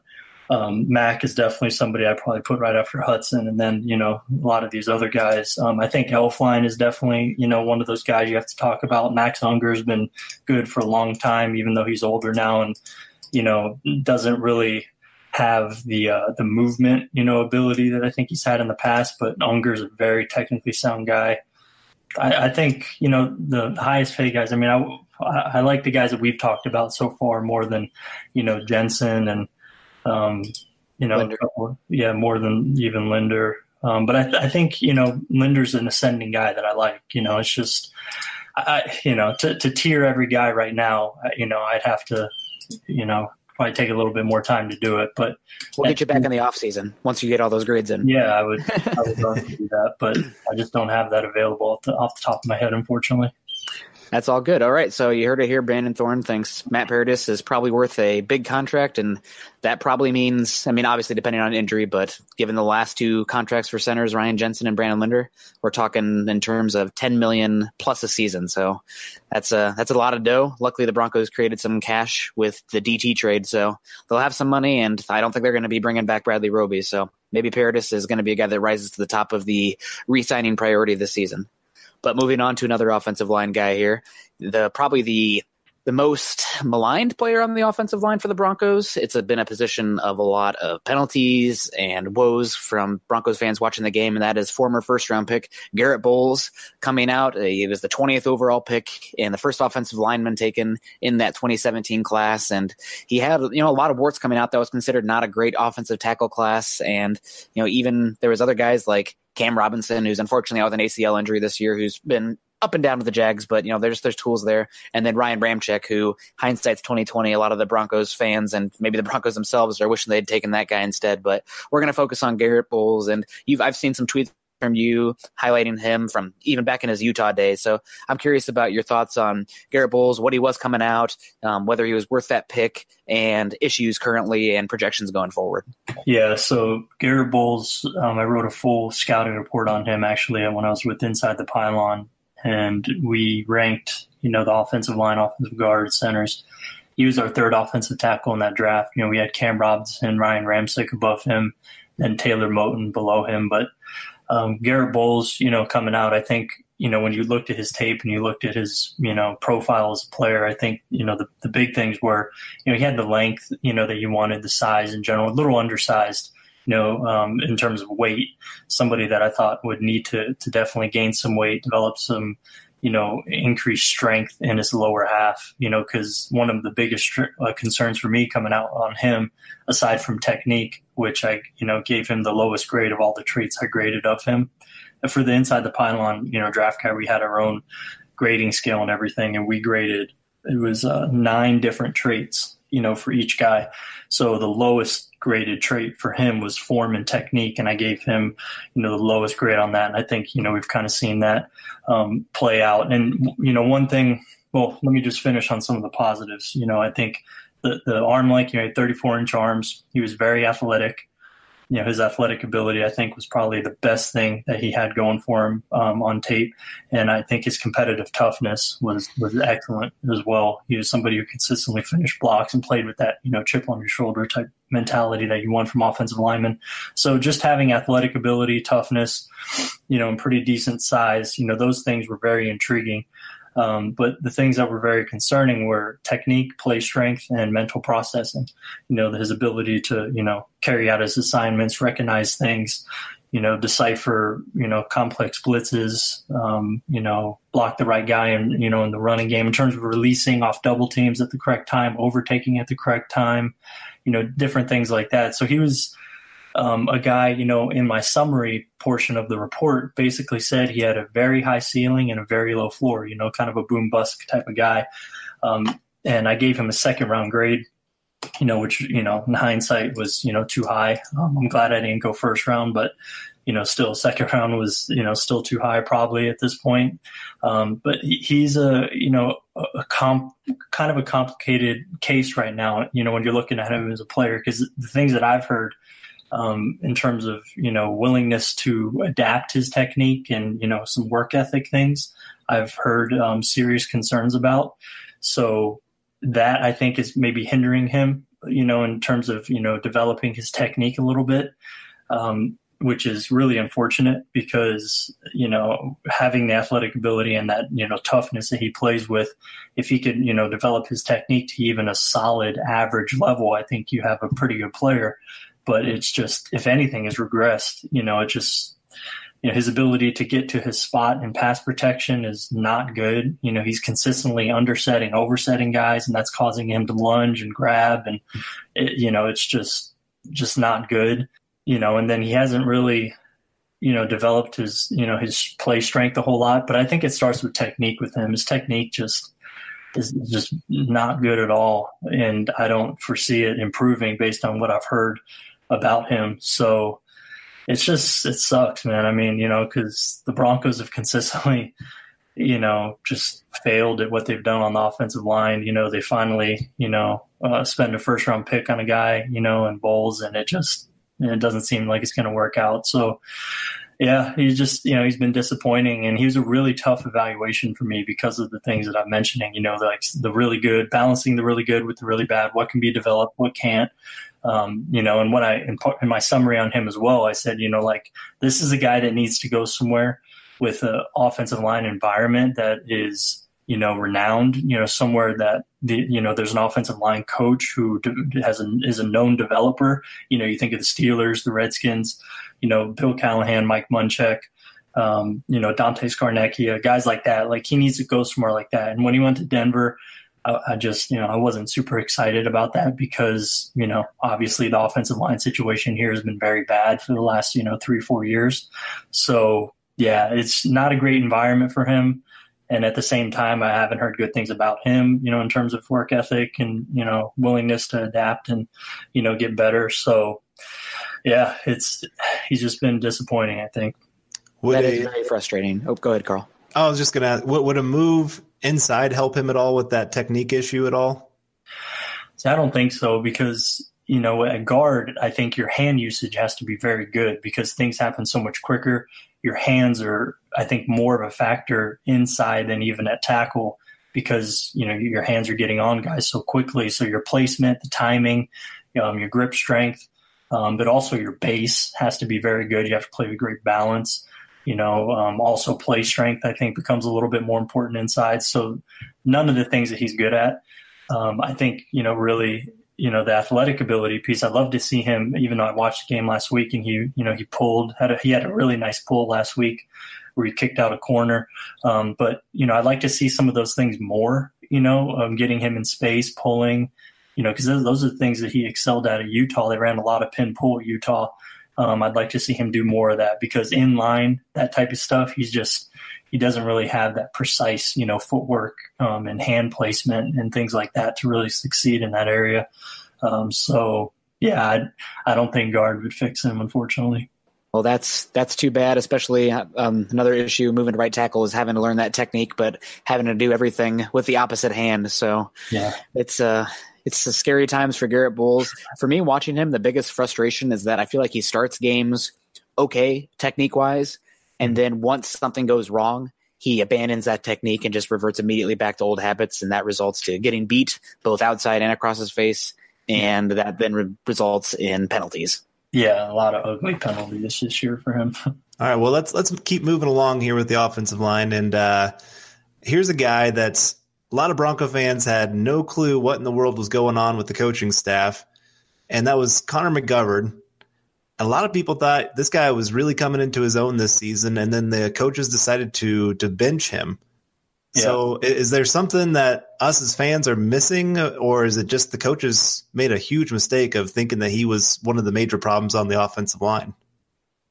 Mack is definitely somebody I'd probably put right after Hudson. And then, a lot of these other guys. I think Elfline is definitely, one of those guys you have to talk about. Max Unger has been good for a long time, even though he's older now and, doesn't really have the movement, ability that I think he's had in the past. But Unger's a very technically sound guy. I think, the highest paid guys, I like the guys that we've talked about so far more than, Jensen and, Linder. More than even Linder. But I think, Linder's an ascending guy that I like. It's just, to tier every guy right now, I'd have to, probably take a little bit more time to do it. But we'll get you back in the off season once you get all those grades in. Yeah, I would love to do that, but I just don't have that available off the top of my head, unfortunately. That's all good. All right, so you heard it here. Brandon Thorn thinks Matt Paradis is probably worth a big contract, and that probably means, obviously depending on injury, but given the last 2 contracts for centers, Ryan Jensen and Brandon Linder, we're talking in terms of $10 million plus a season. So that's a lot of dough. Luckily, the Broncos created some cash with the DT trade, so they'll have some money, and I don't think they're going to be bringing back Bradley Roby. So maybe Paradis is going to be a guy that rises to the top of the re-signing priority this season. But moving on to another offensive line guy here, probably the most maligned player on the offensive line for the Broncos. It's been a position of a lot of penalties and woes from Broncos fans watching the game, and that is former first-round pick Garrett Bulls coming out. He was the 20th overall pick and the first offensive lineman taken in that 2017 class, and he had a lot of warts coming out. That was considered not a great offensive tackle class, and even there was other guys like Cam Robinson, who's unfortunately out with an ACL injury this year, who's been up and down with the Jags, but there's tools there. And then Ryan Ramczyk, who hindsight's 2020, a lot of the Broncos fans and maybe the Broncos themselves are wishing they'd taken that guy instead. But we're going to focus on Garrett Bulls, and I've seen some tweets from you highlighting him from even back in his Utah days. So I'm curious about your thoughts on Garrett Bulls, what he was coming out, whether he was worth that pick, and issues currently and projections going forward. Yeah, so Garrett Bulls, I wrote a full scouting report on him actually when I was with Inside the Pylon, and we ranked, the offensive line, offensive guard, centers. He was our 3rd offensive tackle in that draft. We had Cam Robinson, Ryan Ramczyk above him, and Taylor Moton below him. But Garrett Bulls, coming out, I think, when you looked at his tape and you looked at his, profile as a player, I think, the big things were, he had the length, that you wanted, the size in general, a little undersized, in terms of weight, somebody that I thought would need to definitely gain some weight, develop some, increased strength in his lower half, because one of the biggest concerns for me coming out on him, aside from technique, which I, gave him the lowest grade of all the traits I graded of him. And for the inside the pylon, draft guy, we had our own grading scale and everything, and we graded, it was 9 different traits, for each guy. So the lowest graded trait for him was form and technique, and I gave him, the lowest grade on that. And I think, we've kind of seen that play out. And, one thing, well, let me just finish on some of the positives. I think the arm length, he had 34-inch arms. He was very athletic. His athletic ability, I think, was probably the best thing that he had going for him on tape. And I think his competitive toughness was excellent as well. He was somebody who consistently finished blocks and played with that, chip on your shoulder type mentality that you want from offensive linemen. So just having athletic ability, toughness, and pretty decent size, those things were very intriguing. But the things that were very concerning were technique, play strength, and mental processing. His ability to, carry out his assignments, recognize things, decipher, complex blitzes, block the right guy in the running game in terms of releasing off double teams at the correct time, overtaking at the correct time, different things like that. So he was a guy, in my summary portion of the report basically said he had a very high ceiling and a very low floor, kind of a boom bust type of guy. And I gave him a 2nd round grade, which, in hindsight was, too high. I'm glad I didn't go 1st round, but, still 2nd round was, still too high probably at this point. But he's kind of a complicated case right now, when you're looking at him as a player, because the things that I've heard, in terms of, willingness to adapt his technique and, some work ethic things, I've heard serious concerns about. So that I think is maybe hindering him, in terms of, developing his technique a little bit, which is really unfortunate because, having the athletic ability and that, toughness that he plays with, if he could, develop his technique to even a solid average level, I think you have a pretty good player. But it's just, if anything, has regressed. It just, his ability to get to his spot in pass protection is not good. He's consistently undersetting, oversetting guys, and that's causing him to lunge and grab, and it's just not good. And then he hasn't really, developed his, his play strength a whole lot. But I think it starts with technique with him. His technique is just not good at all, and I don't foresee it improving based on what I've heard about him. So it sucks, man. I mean, because the Broncos have consistently, just failed at what they've done on the offensive line. They finally, spend a 1st round pick on a guy, and Bulls, and it doesn't seem like it's going to work out. So yeah, he's just, he's been disappointing, and he was a really tough evaluation for me because of the things that I'm mentioning, like the really good, balancing the really good with the really bad, what can be developed, what can't. And when in my summary on him as well, I said, this is a guy that needs to go somewhere with an offensive line environment that is, renowned, somewhere that there's an offensive line coach who is a known developer. You think of the Steelers, the Redskins, Bill Callahan, Mike Munchak, Dante Scarnecchia, guys like that. Like, he needs to go somewhere like that. And when he went to Denver, I just, I wasn't super excited about that because, obviously the offensive line situation here has been very bad for the last, 3-4 years. So yeah, it's not a great environment for him. And at the same time, I haven't heard good things about him, in terms of work ethic and, willingness to adapt and, get better. So yeah, he's just been disappointing, I think. That is very frustrating. Oh, go ahead, Carl. I was just going to ask, would a move inside help him at all with that technique issue at all? So I don't think so because, at guard, I think your hand usage has to be very good because things happen so much quicker. Your hands are, I think, more of a factor inside than even at tackle because, your hands are getting on guys so quickly. So your placement, the timing, your grip strength, But also your base has to be very good. You have to play with great balance. Also play strength, I think, becomes a little bit more important inside. So none of the things that he's good at. I think, really, the athletic ability piece, I'd love to see him, even though I watched the game last week and he had a really nice pull last week where he kicked out a corner. But I'd like to see some of those things more, getting him in space, pulling, because those are the things that he excelled at Utah. They ran a lot of pin pull at Utah. I'd like to see him do more of that because in line, that type of stuff, he doesn't really have that precise, footwork and hand placement and things like that to really succeed in that area. I don't think guard would fix him, unfortunately. Well, that's too bad, especially another issue moving to right tackle is having to learn that technique, but having to do everything with the opposite hand. So yeah, it's scary times for Garrett Bulls. For me, watching him, the biggest frustration is that I feel like he starts games okay, technique-wise, and then once something goes wrong, he abandons that technique and just reverts immediately back to old habits, and that results to getting beat both outside and across his face, and that then results in penalties. Yeah, a lot of ugly penalties this year for him. All right, well, let's keep moving along here with the offensive line, and here's a guy that's a lot of Bronco fans had no clue what in the world was going on with the coaching staff, and that was Connor McGovern. A lot of people thought this guy was really coming into his own this season, and then the coaches decided to bench him. Yeah. So is there something that us as fans are missing, or is it just the coaches made a huge mistake of thinking that he was one of the major problems on the offensive line?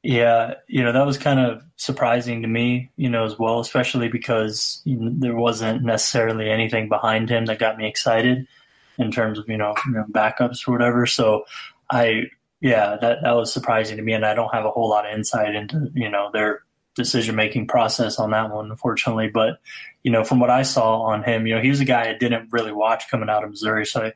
Yeah, that was kind of surprising to me, as well, especially because there wasn't necessarily anything behind him that got me excited in terms of, backups or whatever. So that was surprising to me, and I don't have a whole lot of insight into, their decision-making process on that one, unfortunately. But, from what I saw on him, he was a guy I didn't really watch coming out of Missouri. So,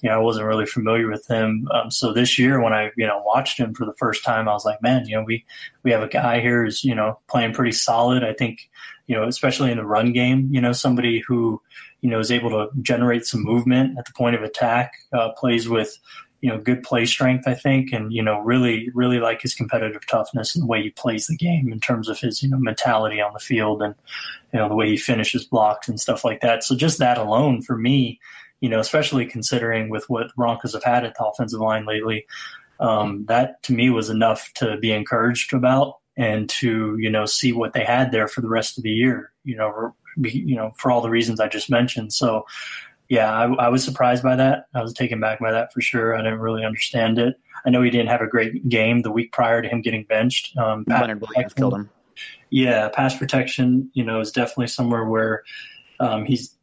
I wasn't really familiar with him. So this year when I, watched him for the first time, I was like, man, we have a guy here who's, playing pretty solid. I think, especially in the run game, somebody who, is able to generate some movement at the point of attack, plays with, good play strength, I think, and, really, really like his competitive toughness and the way he plays the game in terms of his, mentality on the field and, the way he finishes blocks and stuff like that. So just that alone for me, especially considering with what the Broncos have had at the offensive line lately, that to me was enough to be encouraged about and to, see what they had there for the rest of the year, for all the reasons I just mentioned. So, yeah, I was surprised by that. I was taken back by that for sure. I didn't really understand it. I know he didn't have a great game the week prior to him getting benched. Leonard Williams killed him. Yeah, pass protection, is definitely somewhere where he's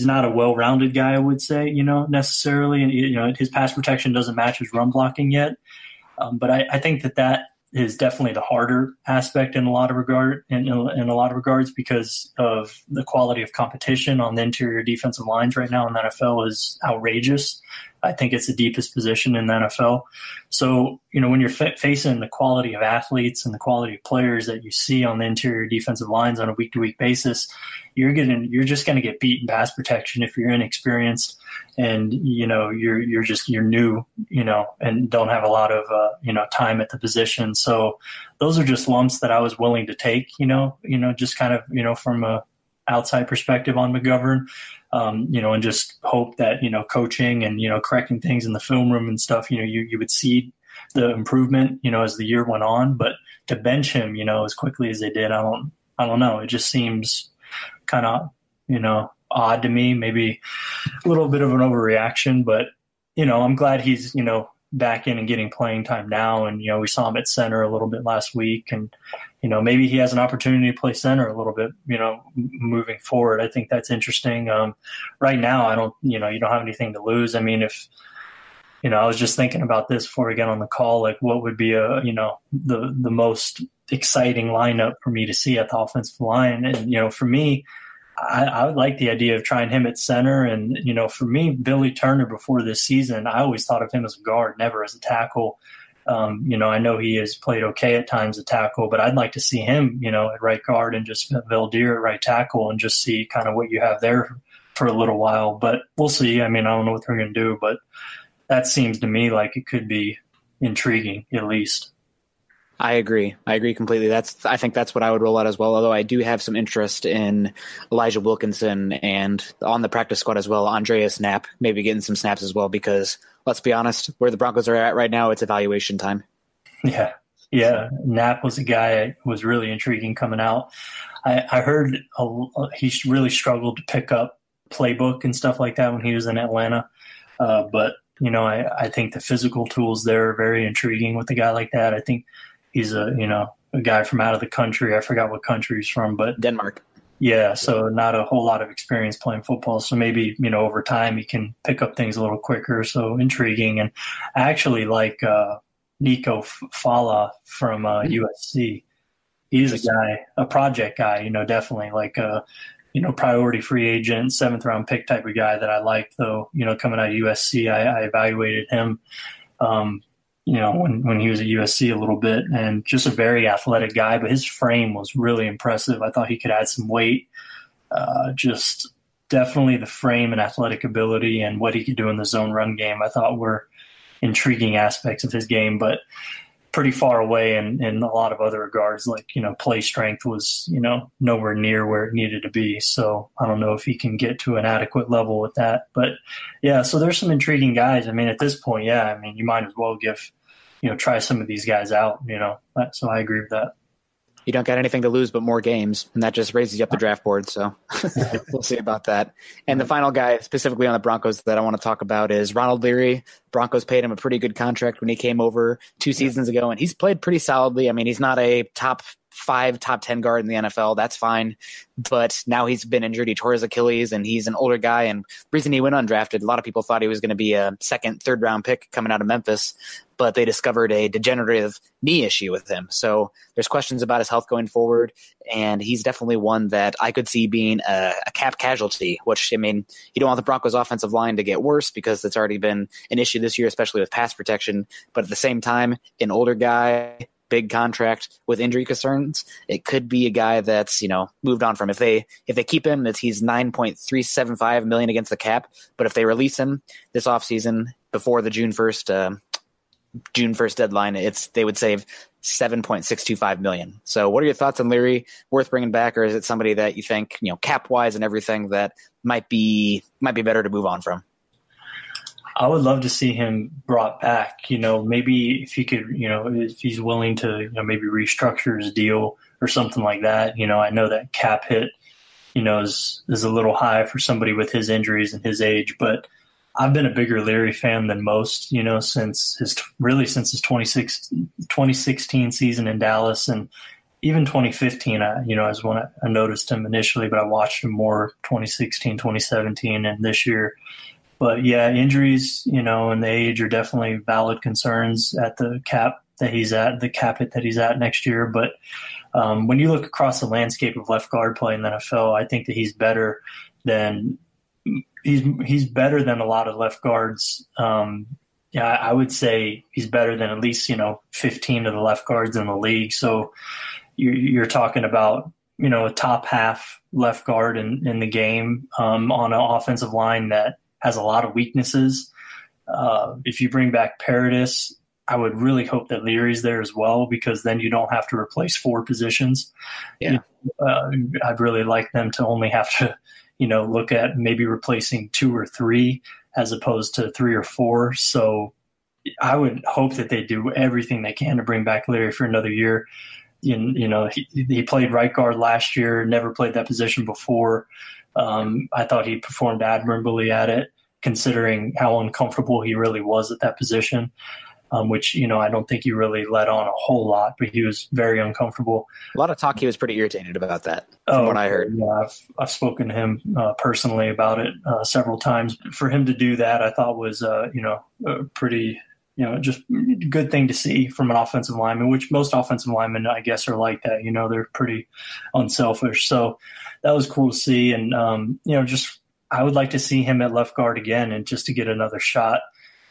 not a well-rounded guy, I would say, necessarily. And, his pass protection doesn't match his run blocking yet. But I think that is definitely the harder aspect in a lot of regards because of the quality of competition on the interior defensive lines right now in the NFL is outrageous. I think it's the deepest position in the NFL. So, when you're facing the quality of athletes and the quality of players that you see on the interior defensive lines on a week-to-week basis, you're just going to get beat in pass protection if you're inexperienced and, you're new, and don't have a lot of, time at the position. So those are just lumps that I was willing to take, just kind of, from a outside perspective on McGovern. And just hope that, coaching and, correcting things in the film room and stuff, you would see the improvement, as the year went on, but to bench him, as quickly as they did, I don't know. It just seems kind of, odd to me, maybe a little bit of an overreaction, but, I'm glad he's, back in and getting playing time now. And, we saw him at center a little bit last week and, maybe he has an opportunity to play center a little bit, moving forward. I think that's interesting. Right now, I don't, you don't have anything to lose. I mean, if, I was just thinking about this before we get on the call, like what would be the most exciting lineup for me to see at the offensive line. And, for me, I would like the idea of trying him at center. And, for me, Billy Turner before this season, I always thought of him as a guard, never as a tackle. I know he has played okay at times at tackle, but I'd like to see him, at right guard and just Valdir at right tackle and just see kind of what you have there for a little while. But we'll see. I mean, I don't know what they're going to do, but that seems to me like it could be, intriguing, at least. I agree completely. I think that's what I would roll out as well, although I do have some interest in Elijah Wilkinson and on the practice squad as well, Andreas Knapp, maybe getting some snaps as well, because let's be honest, where the Broncos are at right now, it's evaluation time. Yeah. Knapp was a guy who was really intriguing coming out. I heard he really struggled to pick up playbook and stuff like that when he was in Atlanta. But, I think the physical tools there are very intriguing with a guy like that. I think he's a guy from out of the country. I forgot what country he's from, but Denmark. Yeah, so not a whole lot of experience playing football. So maybe, over time he can pick up things a little quicker. So intriguing. And I actually like Nico Fala from USC. He's a project guy, definitely like priority free agent, 7th round pick type of guy that I like, though, coming out of USC. I evaluated him, when he was at USC a little bit, and just a very athletic guy, but his frame was really impressive. I thought he could add some weight, just definitely the frame and athletic ability and what he could do in the zone run game, I thought were intriguing aspects of his game, but pretty far away in a lot of other regards. Like, play strength was, nowhere near where it needed to be. So I don't know if he can get to an adequate level with that. But yeah, so there's some intriguing guys. I mean, at this point, you might as well try some of these guys out, So I agree with that. You don't got anything to lose but more games, and that just raises you up the draft board. So we'll see about that. And the final guy specifically on the Broncos that I want to talk about is Ronald Leary. Broncos paid him a pretty good contract when he came over 2 seasons ago, and he's played pretty solidly. I mean, he's not a top 5, top 10 guard in the NFL. That's fine. But now he's been injured. He tore his Achilles, and he's an older guy. And the reason he went undrafted, a lot of people thought he was going to be a 2nd, 3rd round pick coming out of Memphis, but they discovered a degenerative knee issue with him. So there's questions about his health going forward, and he's definitely one that I could see being a cap casualty, which, I mean, you don't want the Broncos offensive line to get worse because it's already been an issue this year, especially with pass protection. But at the same time, an older guy, big contract with injury concerns, it could be a guy that's, moved on from. If they keep him, he's $9.375 million against the cap. But if they release him this offseason before the June 1st deadline, they would save $7.625 million. So what are your thoughts on Leary? Worth bringing back, or is it somebody that you think, cap wise and everything, that might be better to move on from? I would love to see him brought back, maybe if he could, if he's willing to, maybe restructure his deal or something like that. I know that cap hit, is a little high for somebody with his injuries and his age, but I've been a bigger Leary fan than most, since his 2016 season in Dallas, and even 2015, is when I noticed him initially, but I watched him more 2016, 2017, and this year. But yeah, injuries, and the age are definitely valid concerns at the cap that he's at, the cap hit that he's at next year. But when you look across the landscape of left guard play in the NFL, I think that he's better than a lot of left guards. I would say he's better than at least 15 of the left guards in the league. So you're talking about a top half left guard in the game on an offensive line that has a lot of weaknesses. If you bring back Paradis, I would really hope that Leary's there as well, because then you don't have to replace 4 positions. Yeah. I'd really like them to only have to, look at maybe replacing 2 or 3 as opposed to 3 or 4. So I would hope that they do everything they can to bring back Leary for another year. He played right guard last year, never played that position before. I thought he performed admirably at it, considering how uncomfortable he really was at that position, which, I don't think he really let on a whole lot, but he was very uncomfortable. A lot of talk. He was pretty irritated about that, from what I heard. Yeah, I've spoken to him personally about it several times. For him to do that, I thought was, a pretty, just good thing to see from an offensive lineman, which most offensive linemen, I guess, are like that. They're pretty unselfish. So that was cool to see. And, I would like to see him at left guard again, and just to get another shot,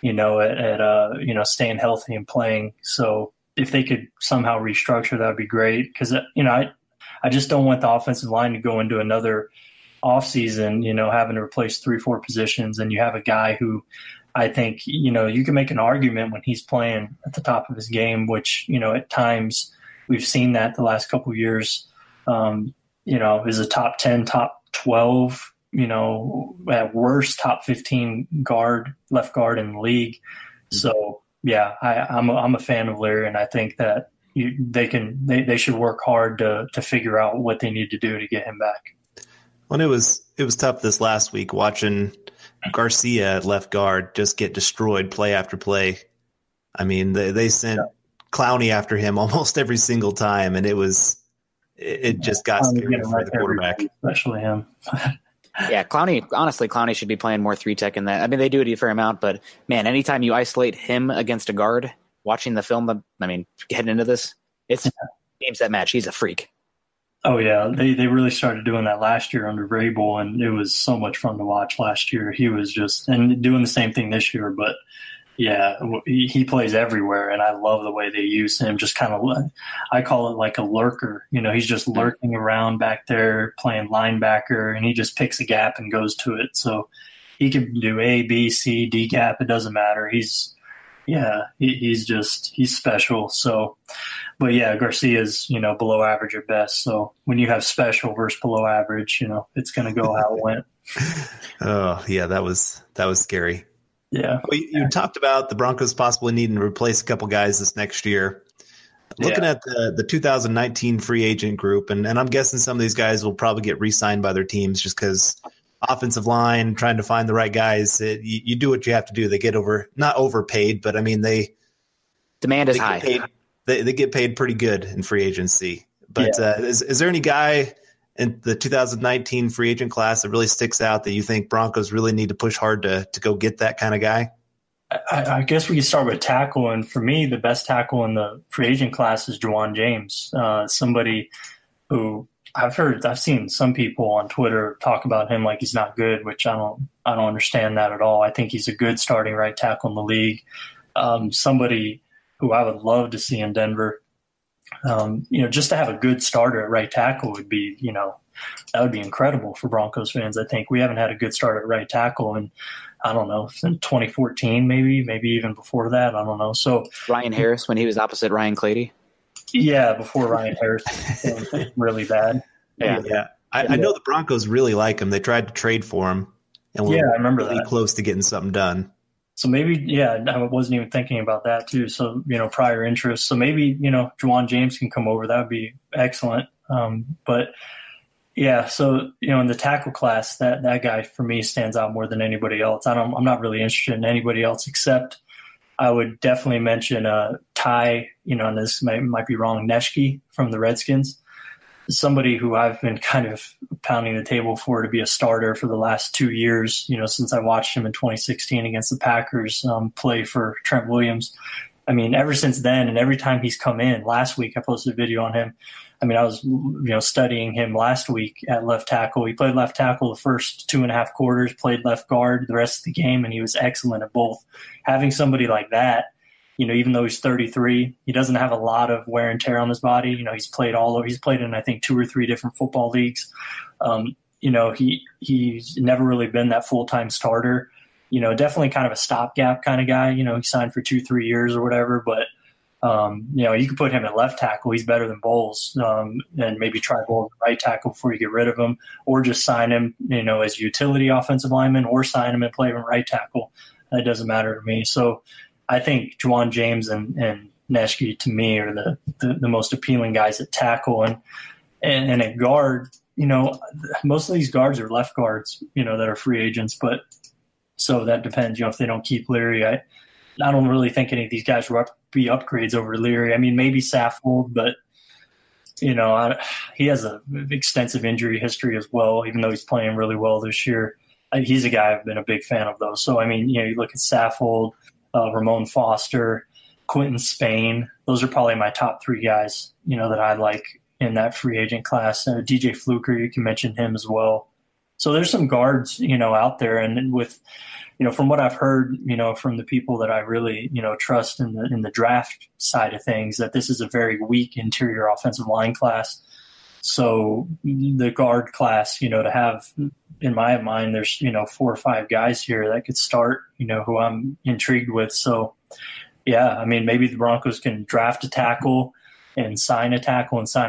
at staying healthy and playing. So if they could somehow restructure, that would be great. Because, I just don't want the offensive line to go into another offseason, having to replace 3-4 positions, and you have a guy who I think, you can make an argument when he's playing at the top of his game, which, at times we've seen that the last couple of years, is a top 10, top 12, at worst top 15 left guard in the league. So yeah, I'm a fan of Leary, and I think that they should work hard to figure out what they need to do to get him back. Well, it was tough this last week watching Garcia at left guard just get destroyed play after play. I mean, they sent Clowney after him almost every single time, and it just got scary for the quarterback, especially him. Yeah, Clowney should be playing more 3-tech in that. I mean, they do it a fair amount, but man, anytime you isolate him against a guard, watching the film, heading into this, it's games that match. He's a freak. Oh yeah, they really started doing that last year under Vrabel, and it was so much fun to watch last year. He was and doing the same thing this year, but yeah, he plays everywhere, and I love the way they use him. Just kind of, I call it like a lurker. He's just lurking around back there playing linebacker, and he just picks a gap and goes to it. So he can do A, B, C, D gap. It doesn't matter. He's special. So, but yeah, Garcia's, below average at best. So when you have special versus below average, it's going to go how it went. Oh yeah, that was scary. Yeah. Well, you talked about the Broncos possibly needing to replace a couple guys this next year. Looking at the 2019 free agent group, and I'm guessing some of these guys will probably get re-signed by their teams just because offensive line, trying to find the right guys, you do what you have to do. They get not overpaid, but I mean, demand is high. They get paid pretty good in free agency. But is there any guy in the 2019 free agent class that really sticks out that you think Broncos really need to push hard to go get that kind of guy? I guess we can start with tackle. And for me, the best tackle in the free agent class is Juwan James, somebody who I've seen some people on Twitter talk about him like he's not good, which I don't understand that at all. I think he's a good starting right tackle in the league. Somebody who I would love to see in Denver. Just to have a good starter at right tackle would be, that would be incredible for Broncos fans. I think we haven't had a good starter at right tackle in, I don't know, in 2014, maybe even before that. I don't know. So Ryan Harris, when he was opposite Ryan Clady. Yeah, before Ryan Harris was really bad. Yeah. I know the Broncos really like him. They tried to trade for him, and I remember really close to getting something done. So maybe, I wasn't even thinking about that too. So, prior interest. So maybe, Juwan James can come over. That would be excellent. But yeah, so, in the tackle class, that guy for me stands out more than anybody else. I'm not really interested in anybody else except I would definitely mention Ty, and this might be wrong, Neshke from the Redskins. Somebody who I've been kind of pounding the table for to be a starter for the last 2 years, since I watched him in 2016 against the Packers play for Trent Williams. I mean, ever since then, and every time he's come in, last week I posted a video on him. I mean, I was, studying him last week at left tackle. He played left tackle the first 2.5 quarters, played left guard the rest of the game, and he was excellent at both. Having somebody like that, even though he's 33, he doesn't have a lot of wear and tear on his body. He's played he's played in, I think, 2 or 3 different football leagues. He's never really been that full-time starter. Definitely kind of a stopgap kind of guy. He signed for 2-3 years or whatever, but you could put him at left tackle. He's better than Bulls, and maybe try Bulls at right tackle before you get rid of him, or just sign him, as utility offensive lineman, or sign him and play him at right tackle. That doesn't matter to me. So I think Juwan James and Neshke to me are the most appealing guys at tackle, and at guard. Most of these guards are left guards, that are free agents, but so that depends. If they don't keep Leary, I don't really think any of these guys will be upgrades over Leary. I mean, maybe Saffold, but he has an extensive injury history as well. Even though he's playing really well this year, he's a guy I've been a big fan of, though. So I mean, you look at Saffold, Ramon Foster, Quentin Spain. Those are probably my top 3 guys, that I like in that free agent class. DJ Fluker, you can mention him as well. So there's some guards, out there, and with, from what I've heard, from the people that I really, trust in the draft side of things, that this is a very weak interior offensive line class. So the guard class, to have, in my mind, there's, 4 or 5 guys here that could start, who I'm intrigued with. So, yeah, I mean, maybe the Broncos can draft a tackle and sign a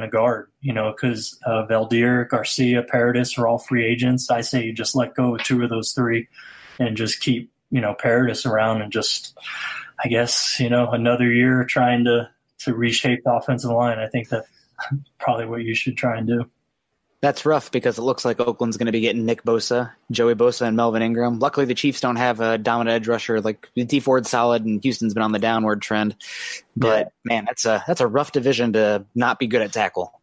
guard, because Valdir, Garcia, Paradis are all free agents. I say you just let go of 2 of those 3 and just keep, Paradis around and just, I guess, another year trying to reshape the offensive line. I think that's probably what you should try and do. That's rough because it looks like Oakland's going to be getting Nick Bosa, Joey Bosa, and Melvin Ingram. Luckily, the Chiefs don't have a dominant edge rusher. Like, D Ford's solid, and Houston's been on the downward trend. But, man, that's a rough division to not be good at tackle.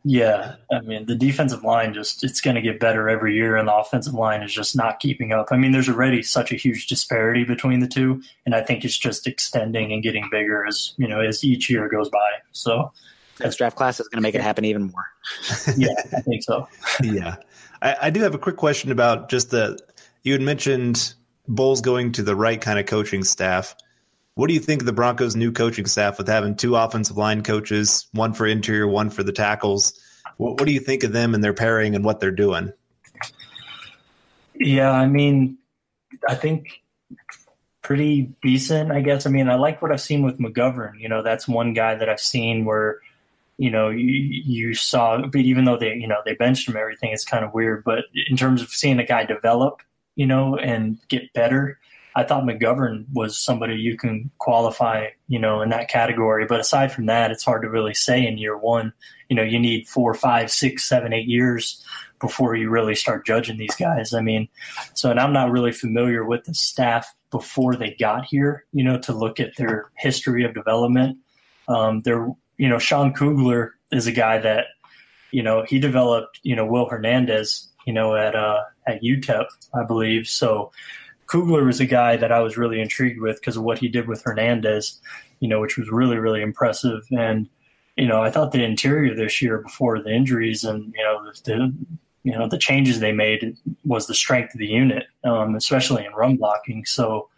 Yeah, I mean, the defensive line it's going to get better every year, and the offensive line is just not keeping up. I mean, there's already such a huge disparity between the two, and I think it's just extending and getting bigger as each year goes by. So this draft class is going to make it happen even more. Yeah, I think so. Yeah. I do have a quick question about just you had mentioned Bulls going to the right kind of coaching staff. What do you think of the Broncos' new coaching staff with having 2 offensive line coaches, 1 for interior, 1 for the tackles? What do you think of them and their pairing and what they're doing? Yeah, I mean, I think pretty decent, I guess. I mean, I like what I've seen with McGovern. That's one guy that I've seen where, you saw, but even though they benched him, everything is kind of weird. But in terms of seeing a guy develop, and get better, I thought McGovern was somebody you can qualify, in that category. But aside from that, it's hard to really say in year one. You need 4, 5, 6, 7, 8 years before you really start judging these guys. I mean, and I'm not really familiar with the staff before they got here, to look at their history of development. Sean Kugler is a guy that, he developed, Will Hernandez, at UTEP, I believe. So Kugler was a guy that I was really intrigued with because of what he did with Hernandez, which was really, really impressive. And, I thought the interior this year before the injuries and, the changes they made was the strength of the unit, especially in run blocking. So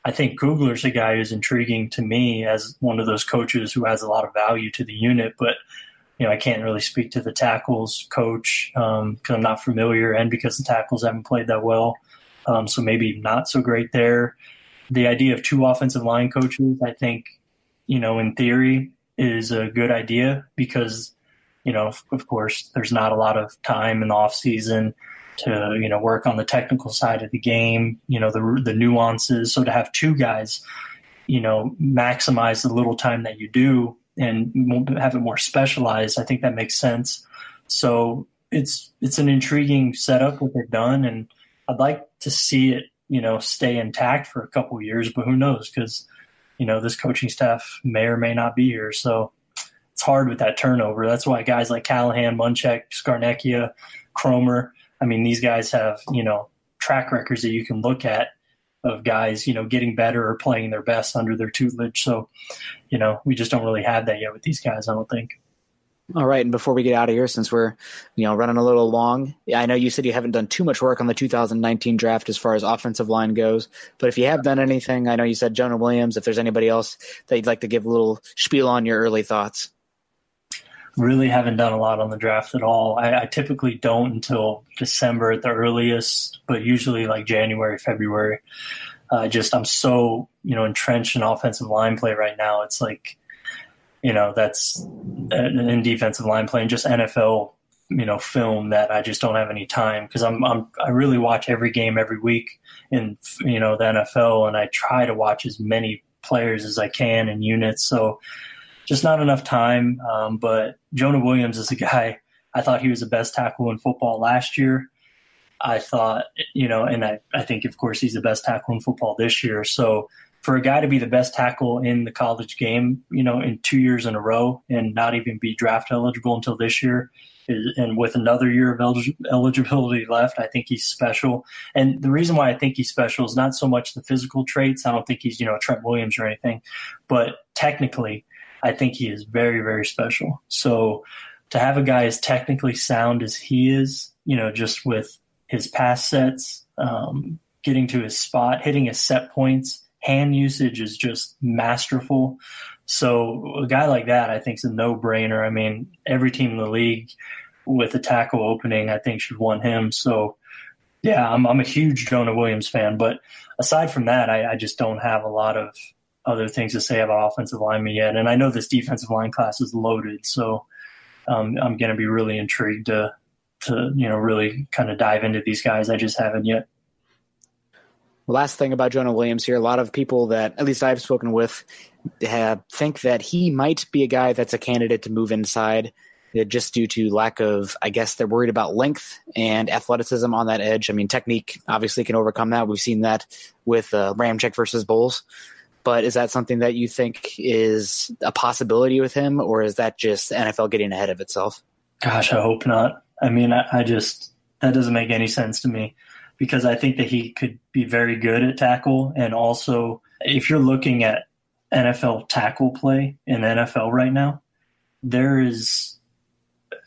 I think Kugler's a guy who's intriguing to me as one of those coaches who has a lot of value to the unit, but I can't really speak to the tackles coach because I'm not familiar and because the tackles haven't played that well. So maybe not so great there. The idea of 2 offensive line coaches, I think, in theory is a good idea because, of course, there's not a lot of time in the off season to, work on the technical side of the game, the nuances. So to have 2 guys, maximize the little time that you do and have it more specialized, I think that makes sense. So it's an intriguing setup what they've done, and I'd like to see it, stay intact for a couple of years, but who knows? Because, this coaching staff may or may not be here. So it's hard with that turnover. That's why guys like Callahan, Munchak, Scarnecchia, Cromer, I mean, these guys have, track records that you can look at of guys, getting better or playing their best under their tutelage. So, we just don't really have that yet with these guys, I don't think. All right, and before we get out of here, since we're running a little long, I know you said you haven't done too much work on the 2019 draft as far as offensive line goes, but if you have done anything, I know you said Jonah Williams, if there's anybody else that you'd like to give a little spiel on your early thoughts. Really haven't done a lot on the draft at all. I typically don't until December at the earliest, but usually like January, February. I'm so, entrenched in offensive line play right now. It's like, that's in defensive line play and just NFL, film that I just don't have any time because I really watch every game every week in, the NFL, and I try to watch as many players as I can in units. So just not enough time. But Jonah Williams is a guy, I thought he was the best tackle in football last year. I thought, and I think, of course, he's the best tackle in football this year. So for a guy to be the best tackle in the college game, in 2 years in a row and not even be draft eligible until this year, and with another year of eligibility left, I think he's special. And the reason why I think he's special is not so much the physical traits. I don't think he's, Trent Williams or anything, but technically, I think he is very, very special. So to have a guy as technically sound as he is, just with his pass sets, getting to his spot, hitting his set points, hand usage is just masterful. So a guy like that, I think, is a no-brainer. I mean, every team in the league with a tackle opening, I think should want him. So, yeah, I'm a huge Jonah Williams fan. But aside from that, I just don't have a lot of other things to say about offensive linemen yet. And I know this defensive line class is loaded, so I'm going to be really intrigued to really kind of dive into these guys. I just haven't yet. Last thing about Jonah Williams here, a lot of people that at least I've spoken with think that he might be a guy that's a candidate to move inside just due to lack of, I guess they're worried about length and athleticism on that edge. I mean, technique obviously can overcome that. We've seen that with Ramczyk versus Bulls. But is that something that you think is a possibility with him, or is that just NFL getting ahead of itself? Gosh, I hope not. I mean, I just – that doesn't make any sense to me, because I think that he could be very good at tackle. And also, if you're looking at NFL tackle play in the NFL right now, there is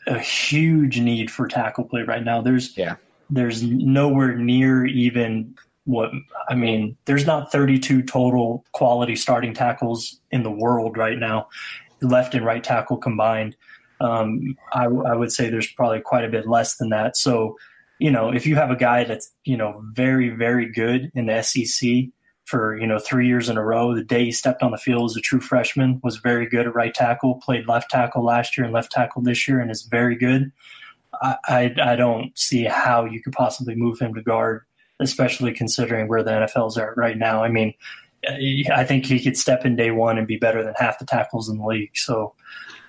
a huge need for tackle play right now. There's nowhere near even – there's not 32 total quality starting tackles in the world right now, left and right tackle combined. I would say there's probably quite a bit less than that. So, if you have a guy that's, very, very good in the SEC for, 3 years in a row, the day he stepped on the field as a true freshman, was very good at right tackle, played left tackle last year and left tackle this year, and is very good. I don't see how you could possibly move him to guard, especially considering where the NFL's at right now. I mean, I think he could step in day one and be better than half the tackles in the league. So,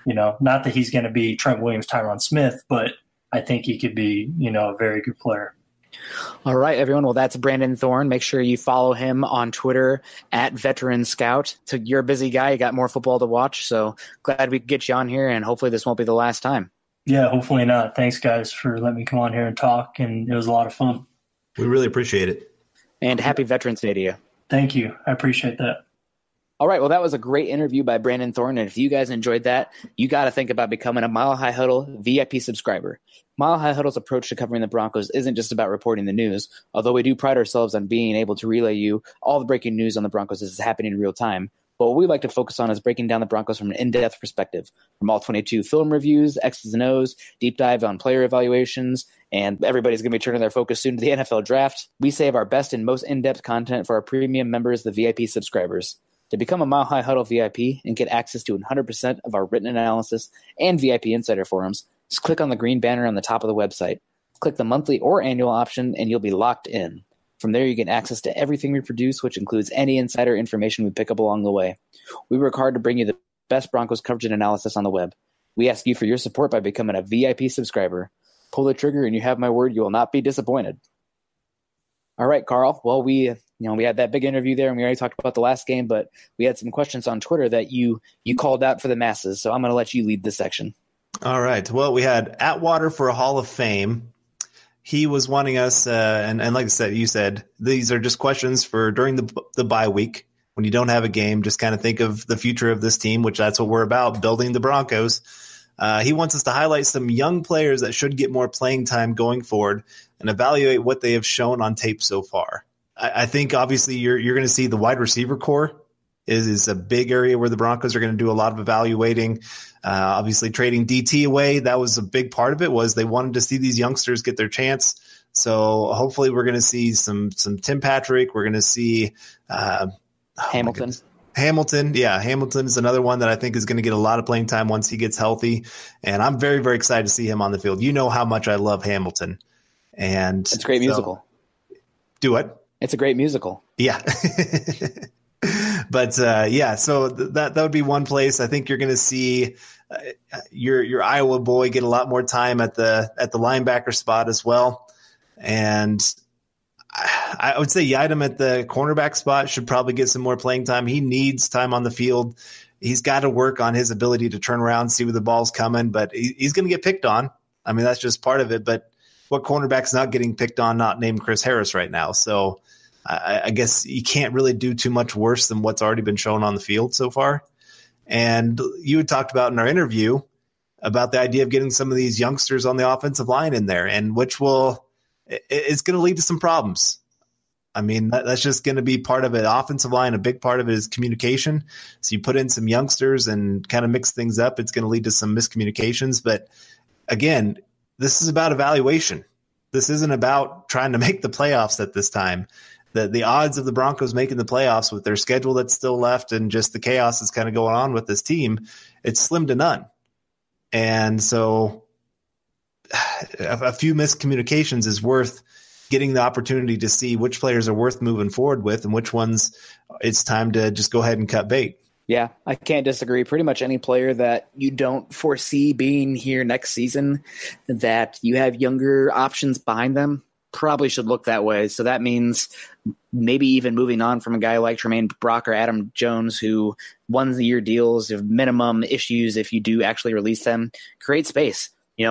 not that he's going to be Trent Williams, Tyron Smith, but I think he could be, a very good player. All right, everyone. Well, that's Brandon Thorn. Make sure you follow him on Twitter at Veteran Scout. So you're a busy guy. You got more football to watch. So glad we could get you on here, and hopefully this won't be the last time. Yeah, hopefully not. Thanks, guys, for letting me come on here and talk, and it was a lot of fun. We really appreciate it. And happy Veterans Day to you. Thank you. I appreciate that. All right. Well, that was a great interview by Brandon Thorn. And if you guys enjoyed that, you got to think about becoming a Mile High Huddle VIP subscriber. Mile High Huddle's approach to covering the Broncos isn't just about reporting the news, although we do pride ourselves on being able to relay you all the breaking news on the Broncos as it's happening in real time. But what we like to focus on is breaking down the Broncos from an in-depth perspective, from all 22 film reviews, X's and O's, deep dive on player evaluations, and everybody's going to be turning their focus soon to the NFL draft. We save our best and most in-depth content for our premium members, the VIP subscribers. To become a Mile High Huddle VIP and get access to 100% of our written analysis and VIP insider forums, just click on the green banner on the top of the website. Click the monthly or annual option, and you'll be locked in. From there, you get access to everything we produce, which includes any insider information we pick up along the way. We work hard to bring you the best Broncos coverage and analysis on the web. We ask you for your support by becoming a VIP subscriber. Pull the trigger, and you have my word, you will not be disappointed. All right, Carl. Well, we had that big interview there, and we already talked about the last game, but we had some questions on Twitter that you called out for the masses, so I'm going to let you lead this section. All right. Well, we had Atwater for a Hall of Fame. He was wanting us, and like I said, you said, these are just questions for during the bye week when you don't have a game. Just kind of think of the future of this team, which that's what we're about, building the Broncos. He wants us to highlight some young players that should get more playing time going forward and evaluate what they have shown on tape so far. I think obviously you're going to see the wide receiver core is a big area where the Broncos are going to do a lot of evaluating. Obviously trading DT away, that was a big part of it, was they wanted to see these youngsters get their chance. So hopefully we're going to see some Tim Patrick. We're going to see Hamilton. Yeah, Hamilton is another one that I think is going to get a lot of playing time once he gets healthy. And I'm very, very excited to see him on the field. You know how much I love Hamilton. And it's a great musical. Do what? It's a great musical. Yeah. But so that would be one place. I think you're going to see your Iowa boy get a lot more time at the linebacker spot as well. And I would say Yiadom at the cornerback spot should probably get some more playing time. He needs time on the field. He's got to work on his ability to turn around, see where the ball's coming, but he's going to get picked on. I mean, that's just part of it. But what cornerback's not getting picked on, not named Chris Harris right now? So I guess you can't really do too much worse than what's already been shown on the field so far. And you had talked about in our interview about the idea of getting some of these youngsters on the offensive line in there, and it's going to lead to some problems. I mean, that's just going to be part of it. Offensive line, a big part of it is communication. So you put in some youngsters and kind of mix things up, it's going to lead to some miscommunications. But again, this is about evaluation. This isn't about trying to make the playoffs at this time. The odds of the Broncos making the playoffs with their schedule that's still left and just the chaos that's kind of going on with this team, it's slim to none. And so a few miscommunications is worth getting the opportunity to see which players are worth moving forward with and which ones it's time to just go ahead and cut bait. Yeah, I can't disagree. Pretty much any player that you don't foresee being here next season, that you have younger options behind them, probably should look that way. So that means maybe even moving on from a guy like Tremaine Brock or Adam Jones, who 1-year deals have minimum issues if you do actually release them. Create space.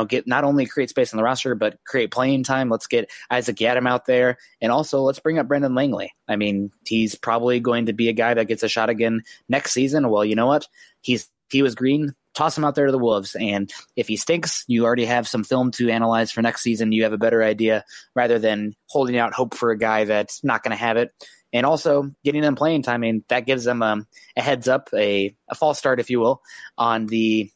Get not only create space on the roster, but create playing time. Let's get Isaac Yiadom out there. And also let's bring up Brendan Langley. I mean, he's probably going to be a guy that gets a shot again next season. Well, you know what? He was green. Toss him out there to the Wolves. And if he stinks, you already have some film to analyze for next season. You have a better idea rather than holding out hope for a guy that's not going to have it. And also getting them playing time. I mean, that gives them a heads up, a false start, if you will, on the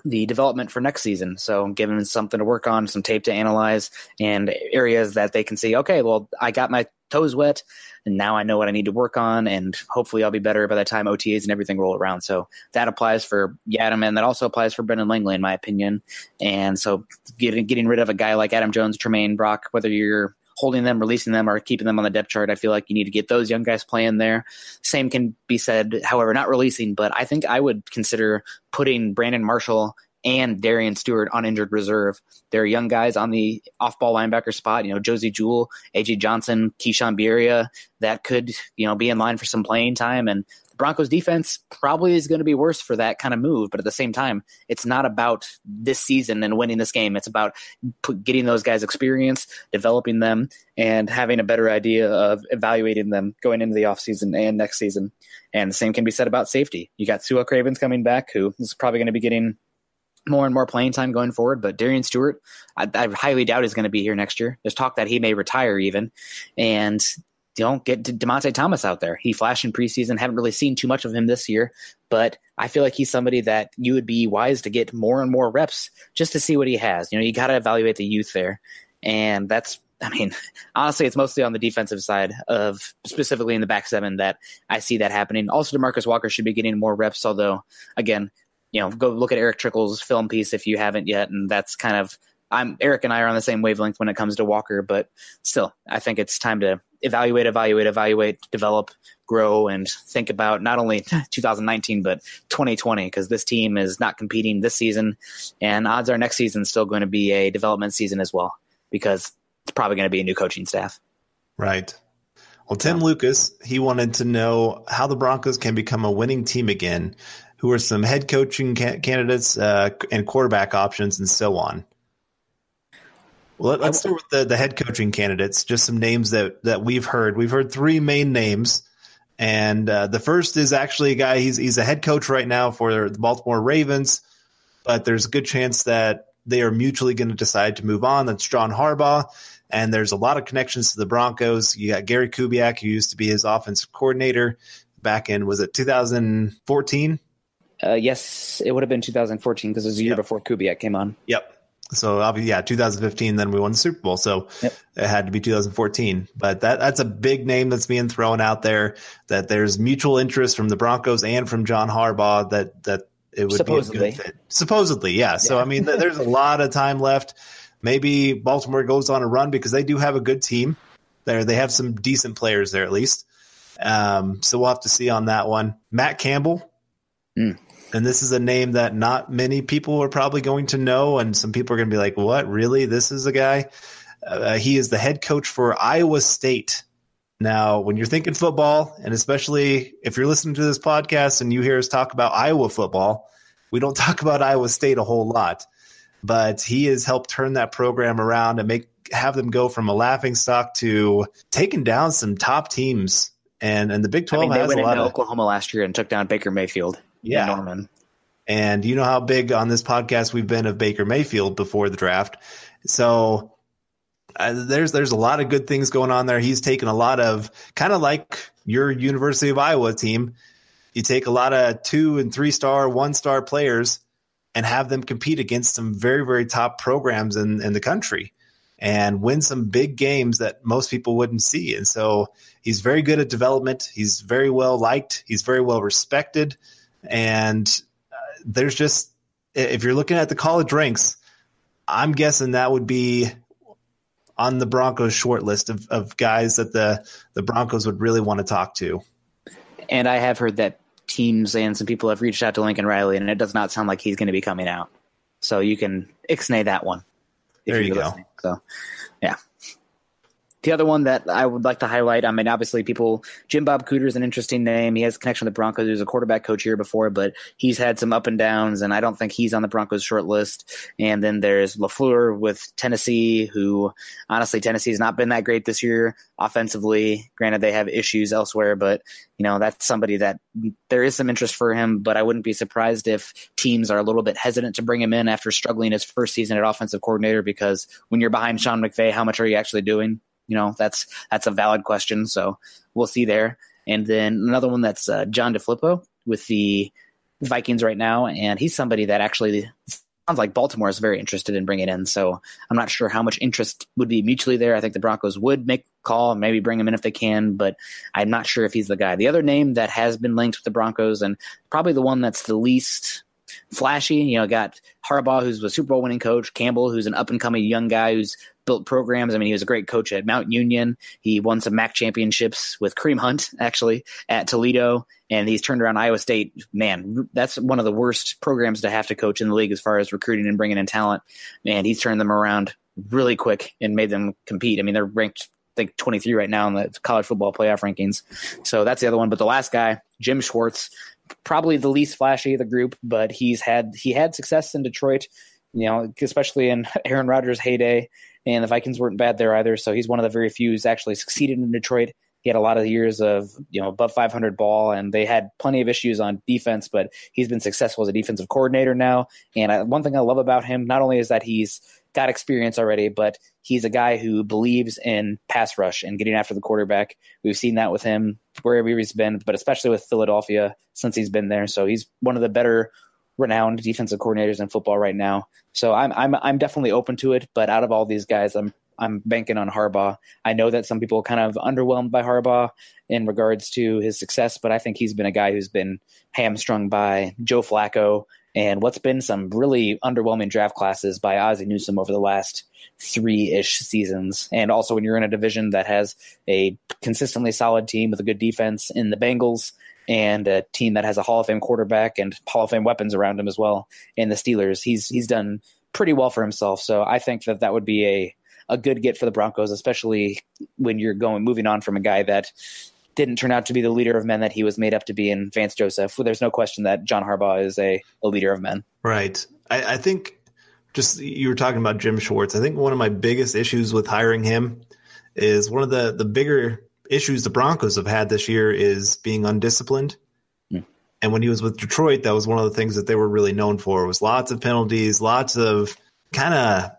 development for next season. So giving them something to work on, some tape to analyze, and areas that they can see, okay, well, I got my toes wet, and now I know what I need to work on, and hopefully I'll be better by the time OTAs and everything roll around. So that applies for Yiadom, and that also applies for Brendan Langley, in my opinion. And so getting rid of a guy like Adam Jones, Tremaine Brock, whether you're holding them, releasing them, or keeping them on the depth chart, I feel like you need to get those young guys playing there. Same can be said, however, not releasing, but I think I would consider putting Brandon Marshall and Darian Stewart on injured reserve. They're young guys on the off-ball linebacker spot, Josie Jewell, A.J. Johnson, Keyshawn Bierria, that could, be in line for some playing time. And the Broncos defense probably is going to be worse for that kind of move. But at the same time, it's not about this season and winning this game. It's about getting those guys experience, developing them, and having a better idea of evaluating them going into the offseason and next season. And the same can be said about safety. You got Sua Cravens coming back, who is probably going to be getting more and more playing time going forward, but Darian Stewart, I highly doubt is going to be here next year. There's talk that he may retire even, and don't get DeMonte Thomas out there. He flashed in preseason, haven't really seen too much of him this year, but I feel like he's somebody that you would be wise to get more and more reps just to see what he has. You got to evaluate the youth there, and honestly, it's mostly on the defensive side of specifically in the back seven that I see that happening. Also, DeMarcus Walker should be getting more reps, although again, go look at Eric Trickle's film piece if you haven't yet. And that's kind of, Eric and I are on the same wavelength when it comes to Walker, but still, I think it's time to evaluate, develop, grow, and think about not only 2019, but 2020, because this team is not competing this season. And odds are next season is still going to be a development season as well, because it's probably going to be a new coaching staff. Right. Well, Tim Lucas, he wanted to know how the Broncos can become a winning team again. Who are some head coaching candidates and quarterback options and so on? Well, let's start with the head coaching candidates, just some names that we've heard. We've heard three main names, and the first is actually a guy, he's a head coach right now for the Baltimore Ravens, but there's a good chance that they are mutually going to decide to move on. That's John Harbaugh, and there's a lot of connections to the Broncos. You got Gary Kubiak, who used to be his offensive coordinator back in, was it 2014? Yes, it would have been 2014 because it was a year before Kubiak came on. Yep. So obviously, 2015, then we won the Super Bowl. So It had to be 2014. But that's a big name that's being thrown out there, that there's mutual interest from the Broncos and from John Harbaugh that it would be a good fit. Supposedly, yeah. So, there's a lot of time left. Maybe Baltimore goes on a run because they do have a good team there. They have some decent players there at least. So we'll have to see on that one. Matt Campbell. And this is a name that not many people are probably going to know, and some people are going to be like, what, really? This is a guy? He is the head coach for Iowa State. Now, when you're thinking football, and especially if you're listening to this podcast and you hear us talk about Iowa football, we don't talk about Iowa State a whole lot. But he has helped turn that program around and have them go from a laughingstock to taking down some top teams. And the Big 12 has a lot of – they went into Oklahoma last year and took down Baker Mayfield. Yeah. Norman. And you know how big on this podcast we've been of Baker Mayfield before the draft. So there's a lot of good things going on there. He's taken a lot of, kind of like your University of Iowa team, you take a lot of 2- and 3-star, 1-star players and have them compete against some very, very top programs in the country and win some big games that most people wouldn't see. And so he's very good at development. He's very well liked. He's very well respected. And there's just, if you're looking at the college ranks, I'm guessing that would be on the Broncos short list of guys that the Broncos would really want to talk to. And I have heard that teams and some people have reached out to Lincoln Riley, and it does not sound like he's going to be coming out. So you can ixnay that one. There you go. Listening. So, yeah. The other one that I would like to highlight, I mean, obviously Jim Bob Cooter is an interesting name. He has a connection with the Broncos. He was a quarterback coach here before, but he's had some up and downs, and I don't think he's on the Broncos short list. And then there's LaFleur with Tennessee, who honestly, Tennessee has not been that great this year offensively. Granted, they have issues elsewhere, but that's somebody that there is some interest for him, but I wouldn't be surprised if teams are a little bit hesitant to bring him in after struggling his first season at offensive coordinator, because when you're behind Sean McVay, how much are you actually doing? That's a valid question. So we'll see there. And then another one that's John DeFilippo with the Vikings right now. And he's somebody that actually sounds like Baltimore is very interested in bringing in. So I'm not sure how much interest would be mutually there. I think the Broncos would make a call and maybe bring him in if they can, but I'm not sure if he's the guy. The other name that has been linked with the Broncos, and probably the one that's the least flashy, got Harbaugh, who's a Super Bowl winning coach, Campbell, who's an up and coming young guy who's built programs. I mean, he was a great coach at Mount Union. He won some MAC championships with Kareem Hunt, actually, at Toledo, and he's turned around Iowa State. Man, that's one of the worst programs to have to coach in the league as far as recruiting and bringing in talent. And he's turned them around really quick and made them compete. I mean, they're ranked, I think, 23 right now in the college football playoff rankings. So that's the other one. But the last guy, Jim Schwartz, probably the least flashy of the group, but he had success in Detroit, especially in Aaron Rodgers' heyday. And the Vikings weren't bad there either. So he's one of the very few who's actually succeeded in Detroit. He had a lot of years of, above 500 ball, and they had plenty of issues on defense, but he's been successful as a defensive coordinator now. And one thing I love about him, not only is that he's got experience already, but he's a guy who believes in pass rush and getting after the quarterback. We've seen that with him wherever he's been, but especially with Philadelphia since he's been there. So he's one of the better renowned defensive coordinators in football right now. So I'm definitely open to it, but out of all these guys, I'm banking on Harbaugh. I know that some people are kind of underwhelmed by Harbaugh in regards to his success, but I think he's been a guy who's been hamstrung by Joe Flacco and what's been some really underwhelming draft classes by Ozzie Newsome over the last 3-ish seasons. And also when you're in a division that has a consistently solid team with a good defense in the Bengals, and a team that has a Hall of Fame quarterback and Hall of Fame weapons around him as well, in the Steelers, he's done pretty well for himself. So I think that would be a good get for the Broncos, especially when you're moving on from a guy that didn't turn out to be the leader of men that he was made up to be in Vance Joseph. Well, there's no question that John Harbaugh is a leader of men. Right. I think just you were talking about Jim Schwartz. I think one of my biggest issues with hiring him is one of the bigger issues the Broncos have had this year is being undisciplined. And when he was with Detroit, that was one of the things that they were really known for, was lots of penalties, lots of kind of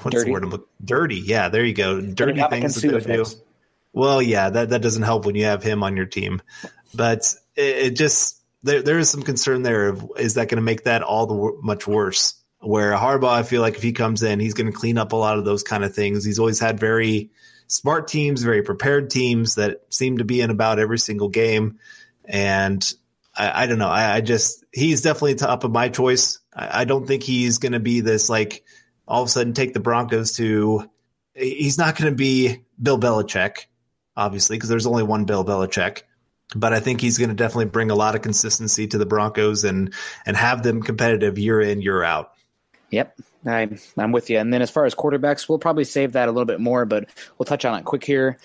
what's dirty. the word? Dirty. Yeah, there you go. Dirty things that they do. Well, yeah, that doesn't help when you have him on your team. But it just there is some concern there of, is that going to make that all the much worse? Where Harbaugh, I feel like if he comes in, he's going to clean up a lot of those kind of things. He's always had very smart teams, very prepared teams that seem to be in about every single game. And I don't know. He's definitely top of my choice. I don't think he's going to be this, like, all of a sudden take the Broncos to – he's not going to be Bill Belichick, obviously, because there's only one Bill Belichick. But I think he's going to definitely bring a lot of consistency to the Broncos and have them competitive year in, year out. Yep, I'm with you. And then as far as quarterbacks, we'll probably save that a little bit more, but we'll touch on it quick here.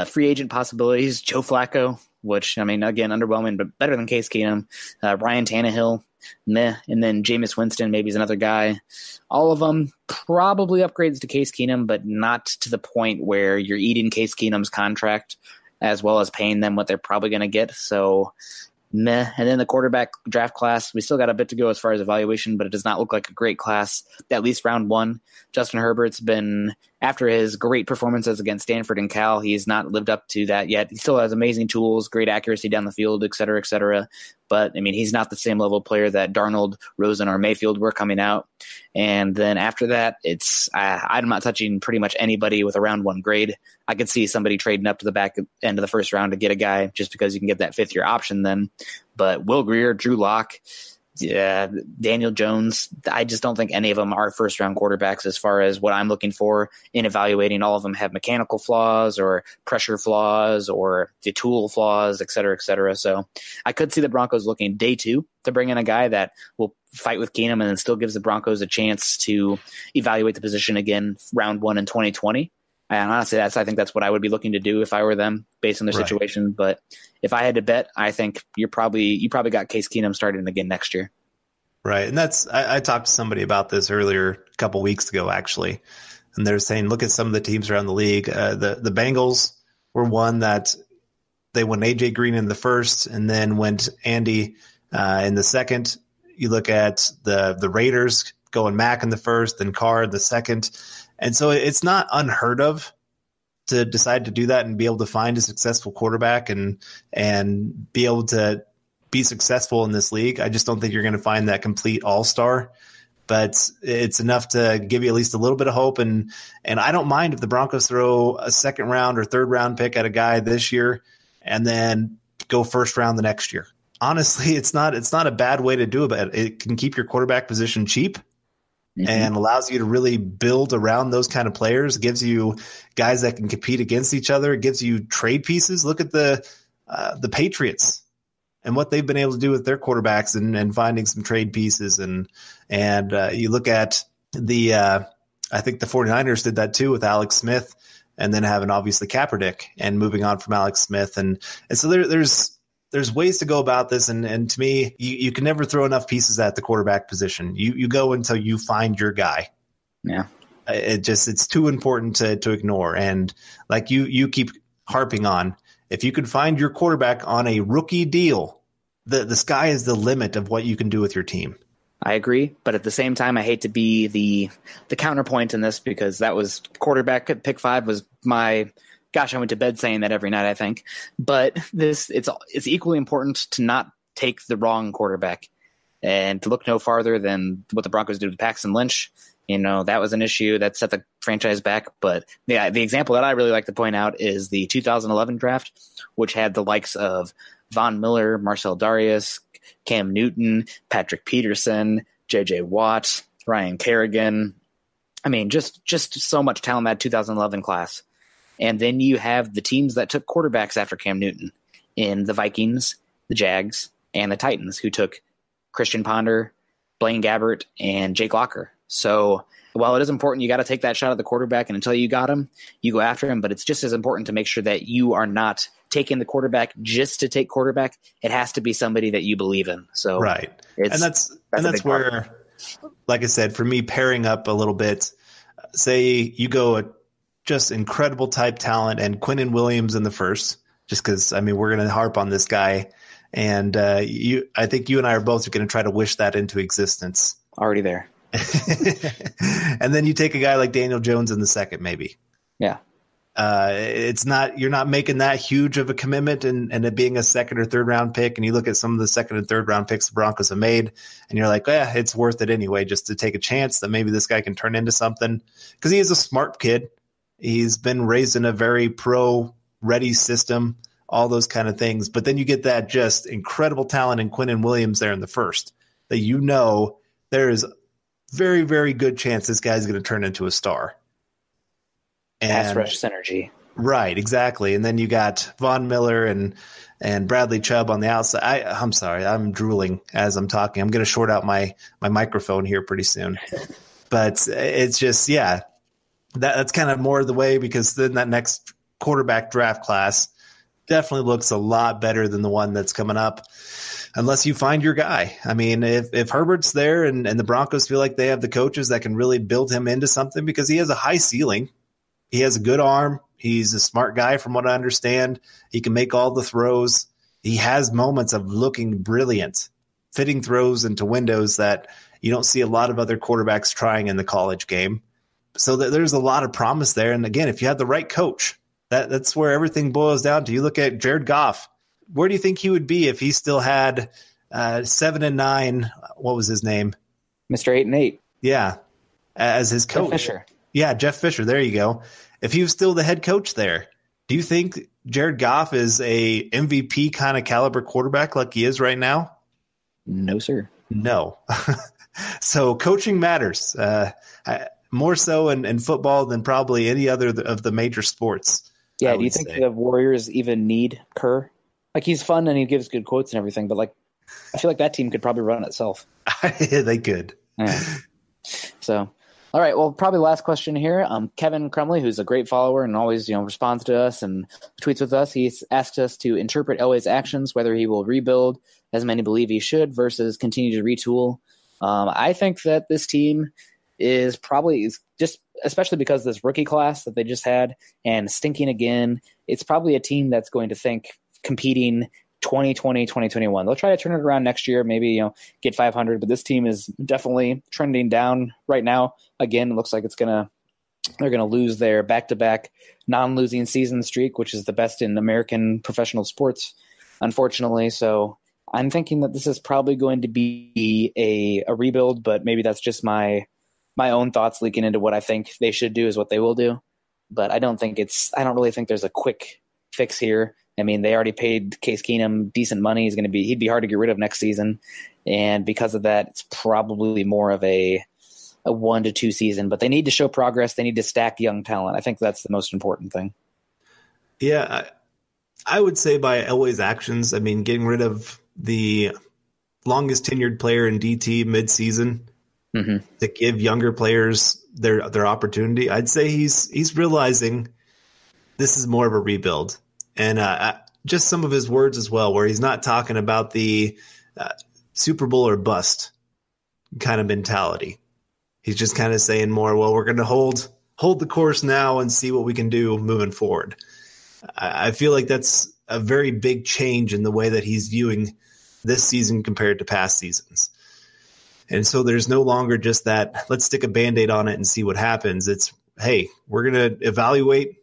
Free agent possibilities, Joe Flacco, which, I mean, again, underwhelming, but better than Case Keenum. Ryan Tannehill, meh. And then Jameis Winston, maybe is another guy. All of them probably upgrades to Case Keenum, but not to the point where you're eating Case Keenum's contract as well as paying them what they're probably going to get. So meh. And then the quarterback draft class, we still got a bit to go as far as evaluation, but it does not look like a great class, at least round one. Justin Herbert's been after his great performances against Stanford and Cal, he's not lived up to that yet. He still has amazing tools, great accuracy down the field, et cetera, et cetera. But, I mean, he's not the same level player that Darnold, Rosen, or Mayfield were coming out. And then after that, I'm not touching pretty much anybody with a round 1 grade. I could see somebody trading up to the back end of the first round to get a guy just because you can get that 5th-year option then. But Will Grier, Drew Lock, Daniel Jones, I just don't think any of them are first-round quarterbacks as far as what I'm looking for in evaluating. All of them have mechanical flaws or pressure flaws or the tool flaws, et cetera, et cetera. So I could see the Broncos looking day 2 to bring in a guy that will fight with Keenum and then still gives the Broncos a chance to evaluate the position again round 1 in 2020. And honestly, I think that's what I would be looking to do if I were them based on their situation. But if I had to bet, I think you probably got Case Keenum starting again next year. Right. And I talked to somebody about this earlier a couple weeks ago, actually. And they're saying, look at some of the teams around the league. The Bengals were one that they went AJ Green in the first and then went Andy in the second. You look at the Raiders going Mac in the first, then Carr in the second. And so it's not unheard of to decide to do that and be able to find a successful quarterback and be able to be successful in this league. I just don't think you're going to find that complete all-star, but it's enough to give you at least a little bit of hope. And I don't mind if the Broncos throw a 2nd round or 3rd round pick at a guy this year and then go 1st round the next year. Honestly, it's not a bad way to do it. It can keep your quarterback position cheap. Mm-hmm. And allows you to really build around those kind of players. It gives you guys that can compete against each other. It gives you trade pieces. Look at the Patriots and what they've been able to do with their quarterbacks and finding some trade pieces. And you look at I think the 49ers did that too with Alex Smith and then having obviously Kaepernick and moving on from Alex Smith. And so there's ways to go about this. And to me, you can never throw enough pieces at the quarterback position. You go until you find your guy. Yeah. It's too important to ignore. And like you keep harping on, if you could find your quarterback on a rookie deal, the sky is the limit of what you can do with your team. I agree. But at the same time, I hate to be the counterpoint in this because that was quarterback at pick 5 was my – gosh, I went to bed saying that every night, I think. But it's equally important to not take the wrong quarterback and to look no farther than what the Broncos did with Paxton Lynch. That was an issue that set the franchise back. But yeah, the example that I really like to point out is the 2011 draft, which had the likes of Von Miller, Marcel Darius, Cam Newton, Patrick Peterson, J.J. Watt, Ryan Kerrigan. I mean, just so much talent in that 2011 class. And then you have the teams that took quarterbacks after Cam Newton in the Vikings, the Jags, and the Titans, who took Christian Ponder, Blaine Gabbert, and Jake Locker. So while it is important, you got to take that shot at the quarterback, and until you got him, you go after him. But it's just as important to make sure that you are not taking the quarterback just to take quarterback. It has to be somebody that you believe in. So right, and that's where, like I said, for me, pairing up a little bit. Say you go just incredible type talent and Quinnen Williams in the first, just because, I mean, we're going to harp on this guy. And I think you and I are both going to try to wish that into existence. Already there. And then you take a guy like Daniel Jones in the second, maybe. Yeah. You're not making that huge of a commitment and it being a 2nd or 3rd round pick. And you look at some of the 2nd and 3rd round picks the Broncos have made and you're like, it's worth it anyway, just to take a chance that maybe this guy can turn into something, because he is a smart kid. He's been raised in a very pro-ready system, all those kind of things. But then you get that just incredible talent in Quinnen Williams there in the first, that there is very, very good chance this guy's going to turn into a star. Pass rush synergy. Right, exactly. And then you got Von Miller and Bradley Chubb on the outside. I'm sorry, I'm drooling as I'm talking. I'm going to short out my microphone here pretty soon. But it's just, yeah. That's kind of more the way, because then that next quarterback draft class definitely looks a lot better than the one that's coming up, unless you find your guy. I mean, if Herbert's there and the Broncos feel like they have the coaches that can really build him into something, because he has a high ceiling. He has a good arm. He's a smart guy from what I understand. He can make all the throws. He has moments of looking brilliant, fitting throws into windows that you don't see a lot of other quarterbacks trying in the college game. So there's a lot of promise there. And again, if you have the right coach, that's where everything boils down to. You look at Jared Goff. Where do you think he would be if he still had 7-9? What was his name? Mr. 8-8. Yeah, as his coach. Jeff Fisher. Yeah, Jeff Fisher. There you go. If he was still the head coach there, do you think Jared Goff is a MVP kind of caliber quarterback like he is right now? No, sir. No. So coaching matters more so in football than probably any other of the major sports. Yeah, do you think the Warriors even need Kerr? Like, he's fun and he gives good quotes and everything, but like, I feel like that team could probably run itself. Yeah, they could. Yeah. So, all right. Well, probably last question here. Kevin Crumley, who's a great follower and always, responds to us and tweets with us. He's asked us to interpret Elway's actions, whether he will rebuild, as many believe he should, versus continue to retool. I think that this team is probably just, especially because of this rookie class that they just had and stinking again, it's probably a team that's going to think competing 2020, 2021. They'll try to turn it around next year, maybe, get 500, but this team is definitely trending down right now. Again, it looks like they're going to lose their back-to-back non-losing season streak, which is the best in American professional sports, unfortunately. So I'm thinking that this is probably going to be a rebuild, but maybe that's just my own thoughts leaking into what I think they should do is what they will do. But I don't really think there's a quick fix here. I mean, they already paid Case Keenum decent money. He'd be hard to get rid of next season. And because of that, it's probably more of a 1 to 2 season, but they need to show progress. They need to stack young talent. I think that's the most important thing. Yeah. I would say by Elway's actions, I mean, getting rid of the longest tenured player in DT mid-season to give younger players their opportunity. I'd say he's realizing this is more of a rebuild. And just some of his words as well, where he's not talking about the Super Bowl or bust kind of mentality. He's just kind of saying more, well, we're going to hold the course now and see what we can do moving forward. I feel like that's a very big change in the way that he's viewing this season compared to past seasons. And so there's no longer just that, let's stick a Band-Aid on it and see what happens. It's, hey, we're going to evaluate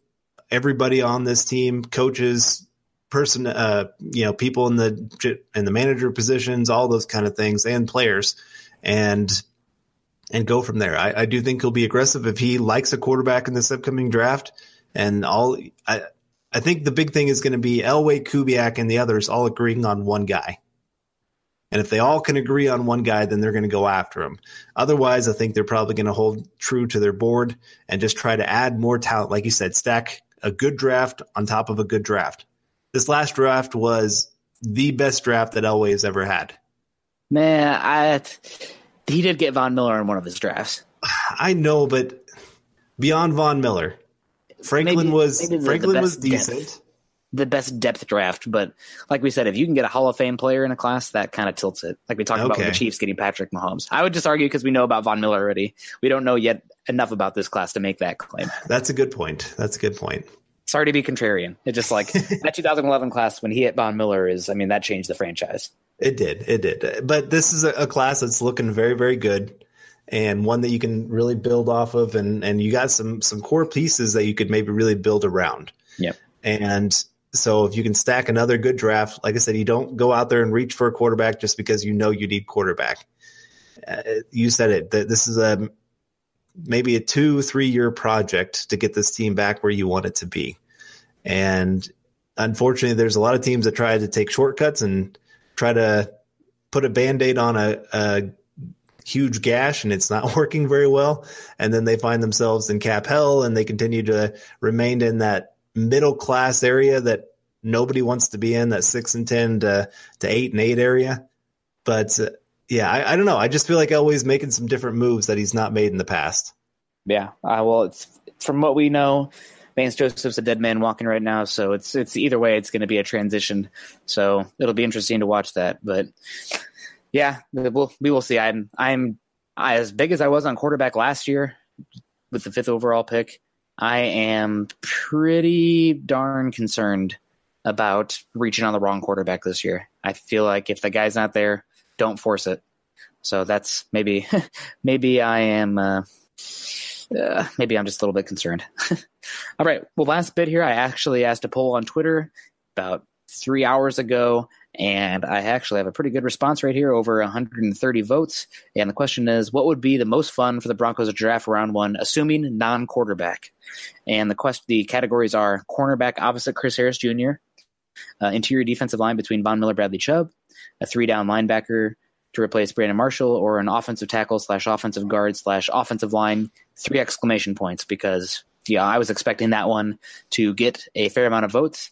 everybody on this team, coaches, people in the manager positions, all those kind of things, and players, and go from there. I do think he'll be aggressive if he likes a quarterback in this upcoming draft. And I think the big thing is going to be Elway, Kubiak, and the others all agreeing on one guy. And if they all can agree on one guy, then they're going to go after him. Otherwise, I think they're probably going to hold true to their board and just try to add more talent. Like you said, stack a good draft on top of a good draft. This last draft was the best draft that Elway has ever had. Man, he did get Von Miller in one of his drafts. I know, but beyond Von Miller, Franklin was decent. Depth, the best depth draft, but like we said, if you can get a Hall of Fame player in a class, that kind of tilts it. Like we talked about with the Chiefs getting Patrick Mahomes. I would just argue because we know about Von Miller already. We don't know yet enough about this class to make that claim. That's a good point. Sorry to be contrarian. It's just like that 2011 class when he hit Von Miller that changed the franchise. It did. But this is a class that's looking very, very good and one that you can really build off of. And you got some core pieces that you could maybe really build around. Yep. And so if you can stack another good draft, like I said, you don't go out there and reach for a quarterback just because you know you need quarterback. You said it. This is maybe a 2-3 year project to get this team back where you want it to be. And unfortunately, there's a lot of teams that try to take shortcuts and try to put a Band-Aid on a huge gash, and it's not working very well. And then they find themselves in cap hell, and they continue to remain in that middle class area that nobody wants to be in, that 6-10 to 8-8 area. But I don't know. I just feel like Elway's making some different moves that he's not made in the past. Yeah. Well, it's from what we know, Vance Joseph's a dead man walking right now. So it's either way, it's going to be a transition. So it'll be interesting to watch that. But yeah, we will see. I'm as big as I was on quarterback last year with the 5th overall pick. I am pretty darn concerned about reaching on the wrong quarterback this year. I feel like if the guy's not there, don't force it. So that's maybe I am maybe I'm just a little bit concerned. All right. Well, last bit here, I actually asked a poll on Twitter about 3 hours ago, and I actually have a pretty good response right here, over 130 votes. And the question is, what would be the most fun for the Broncos to draft round one, assuming non-quarterback? And the categories are cornerback opposite Chris Harris Jr., interior defensive line between Von Miller, Bradley Chubb, a 3-down linebacker to replace Brandon Marshall, or an offensive tackle / offensive guard / offensive line, 3 exclamation points, because I was expecting that one to get a fair amount of votes.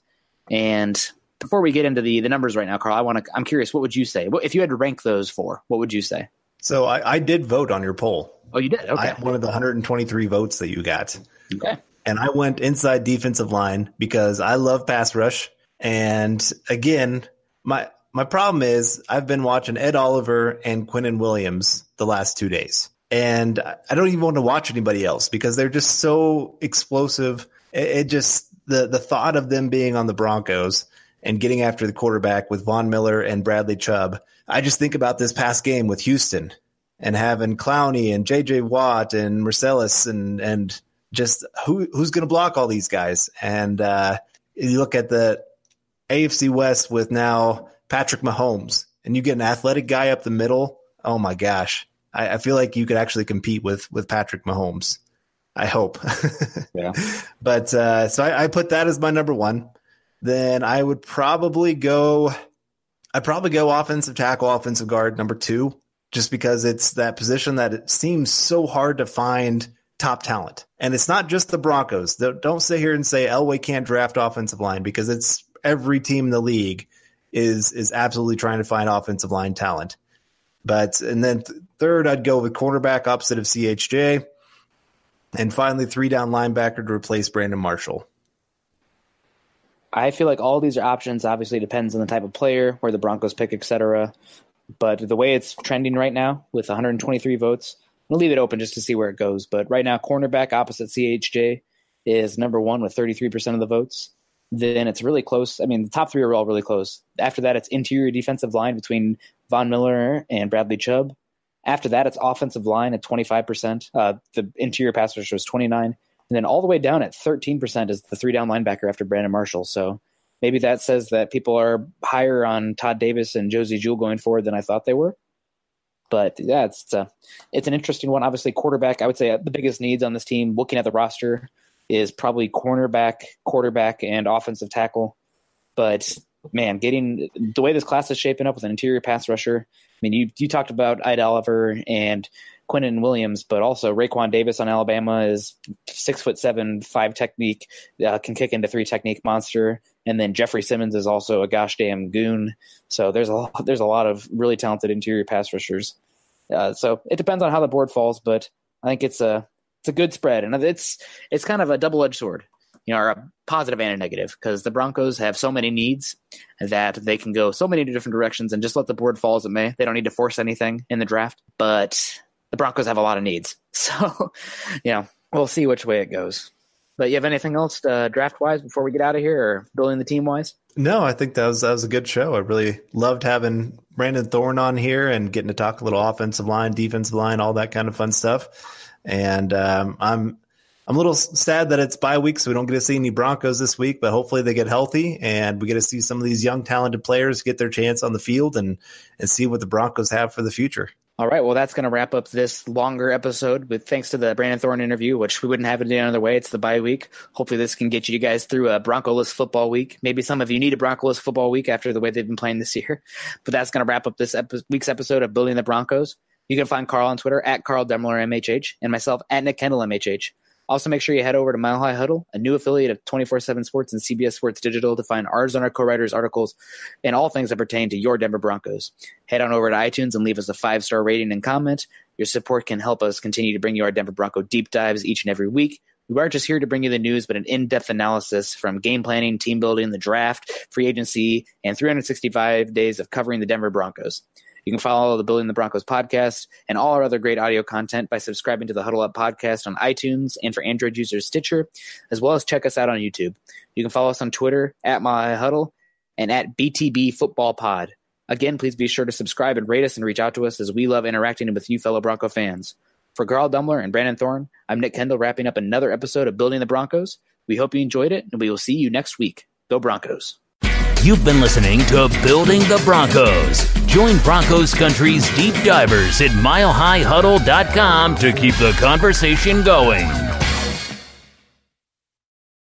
And before we get into the numbers right now, Carl, I'm curious, what would you say? If you had to rank those 4, what would you say? So I did vote on your poll. Oh, you did? Okay. I wanted the 123 votes that you got. Okay. And I went inside defensive line because I love pass rush. And again, my problem is I've been watching Ed Oliver and Quinnen Williams the last 2 days. And I don't even want to watch anybody else because they're just so explosive. It just, the thought of them being on the Broncos and getting after the quarterback with Von Miller and Bradley Chubb, I just think about this past game with Houston and having Clowney and J.J. Watt and Marcellus and just who's going to block all these guys. And you look at the AFC West with now Patrick Mahomes, and you get an athletic guy up the middle. Oh my gosh. I feel like you could actually compete with Patrick Mahomes. I hope. Yeah. But so I put that as my number one. Then I would probably go offensive tackle, offensive guard, number 2, just because it's that position that it seems so hard to find top talent. And it's not just the Broncos. Don't sit here and say Elway can't draft offensive line, because it's every team in the league is absolutely trying to find offensive line talent. And then third, I'd go with cornerback opposite of CHJ. And finally, 3-down linebacker to replace Brandon Marshall. I feel like all these are options. Obviously, depends on the type of player, where the Broncos pick, etc. But the way it's trending right now with 123 votes, I'll leave it open just to see where it goes. But right now, cornerback opposite CHJ is number 1 with 33% of the votes. Then it's really close. I mean, the top 3 are all really close. After that, it's interior defensive line between Von Miller and Bradley Chubb. After that, it's offensive line at 25%. The interior pass rusher was 29%. And then all the way down at 13% is the 3-down linebacker after Brandon Marshall. So maybe that says that people are higher on Todd Davis and Josie Jewell going forward than I thought they were. But yeah, it's an interesting one. Obviously, quarterback, I would say the biggest needs on this team, looking at the roster, is probably cornerback, quarterback, and offensive tackle. But man, getting the way this class is shaping up with an interior pass rusher. I mean, you talked about Ed Oliver and Quinnen Williams, but also Raekwon Davis on Alabama is 6'7", 5 technique, can kick into 3 technique monster. And then Jeffrey Simmons is also a gosh damn goon. So there's a lot of really talented interior pass rushers. So it depends on how the board falls, but I think it's a good spread, and it's kind of a double-edged sword, or a positive and a negative, because the Broncos have so many needs that they can go so many different directions and just let the board fall as it may. They don't need to force anything in the draft, but the Broncos have a lot of needs. So, we'll see which way it goes. But you have anything else draft-wise before we get out of here, or building the team-wise? No, I think that was a good show. I really loved having Brandon Thorn on here and getting to talk a little offensive line, defensive line, all that kind of fun stuff. And I'm a little sad that it's bye week, so we don't get to see any Broncos this week, but hopefully they get healthy and we get to see some of these young, talented players get their chance on the field and see what the Broncos have for the future. All right, well, that's going to wrap up this longer episode with thanks to the Brandon Thorn interview, which we wouldn't have it any other way. It's the bye week. Hopefully this can get you guys through a Bronco-less football week. Maybe some of you need a Bronco-less football week after the way they've been playing this year. But that's going to wrap up this week's episode of Building the Broncos. You can find Carl on Twitter at Carl Dumler MHH and myself at Nick Kendell MHH. Also, make sure you head over to Mile High Huddle, a new affiliate of 24/7 Sports and CBS Sports Digital, to find ours on our co-writers' articles and all things that pertain to your Denver Broncos. Head on over to iTunes and leave us a 5-star rating and comment. Your support can help us continue to bring you our Denver Bronco deep dives each and every week. We aren't just here to bring you the news, but an in-depth analysis from game planning, team building, the draft, free agency, and 365 days of covering the Denver Broncos. You can follow the Building the Broncos podcast and all our other great audio content by subscribing to the Huddle Up podcast on iTunes and for Android users Stitcher, as well as check us out on YouTube. You can follow us on Twitter at Mile Huddle and at BTB Football Pod. Again, please be sure to subscribe and rate us and reach out to us, as we love interacting with you fellow Bronco fans. For Carl Dumler and Brandon Thorn, I'm Nick Kendell, wrapping up another episode of Building the Broncos. We hope you enjoyed it, and we will see you next week. Go Broncos. You've been listening to Building the Broncos. Join Broncos Country's deep divers at milehighhuddle.com to keep the conversation going.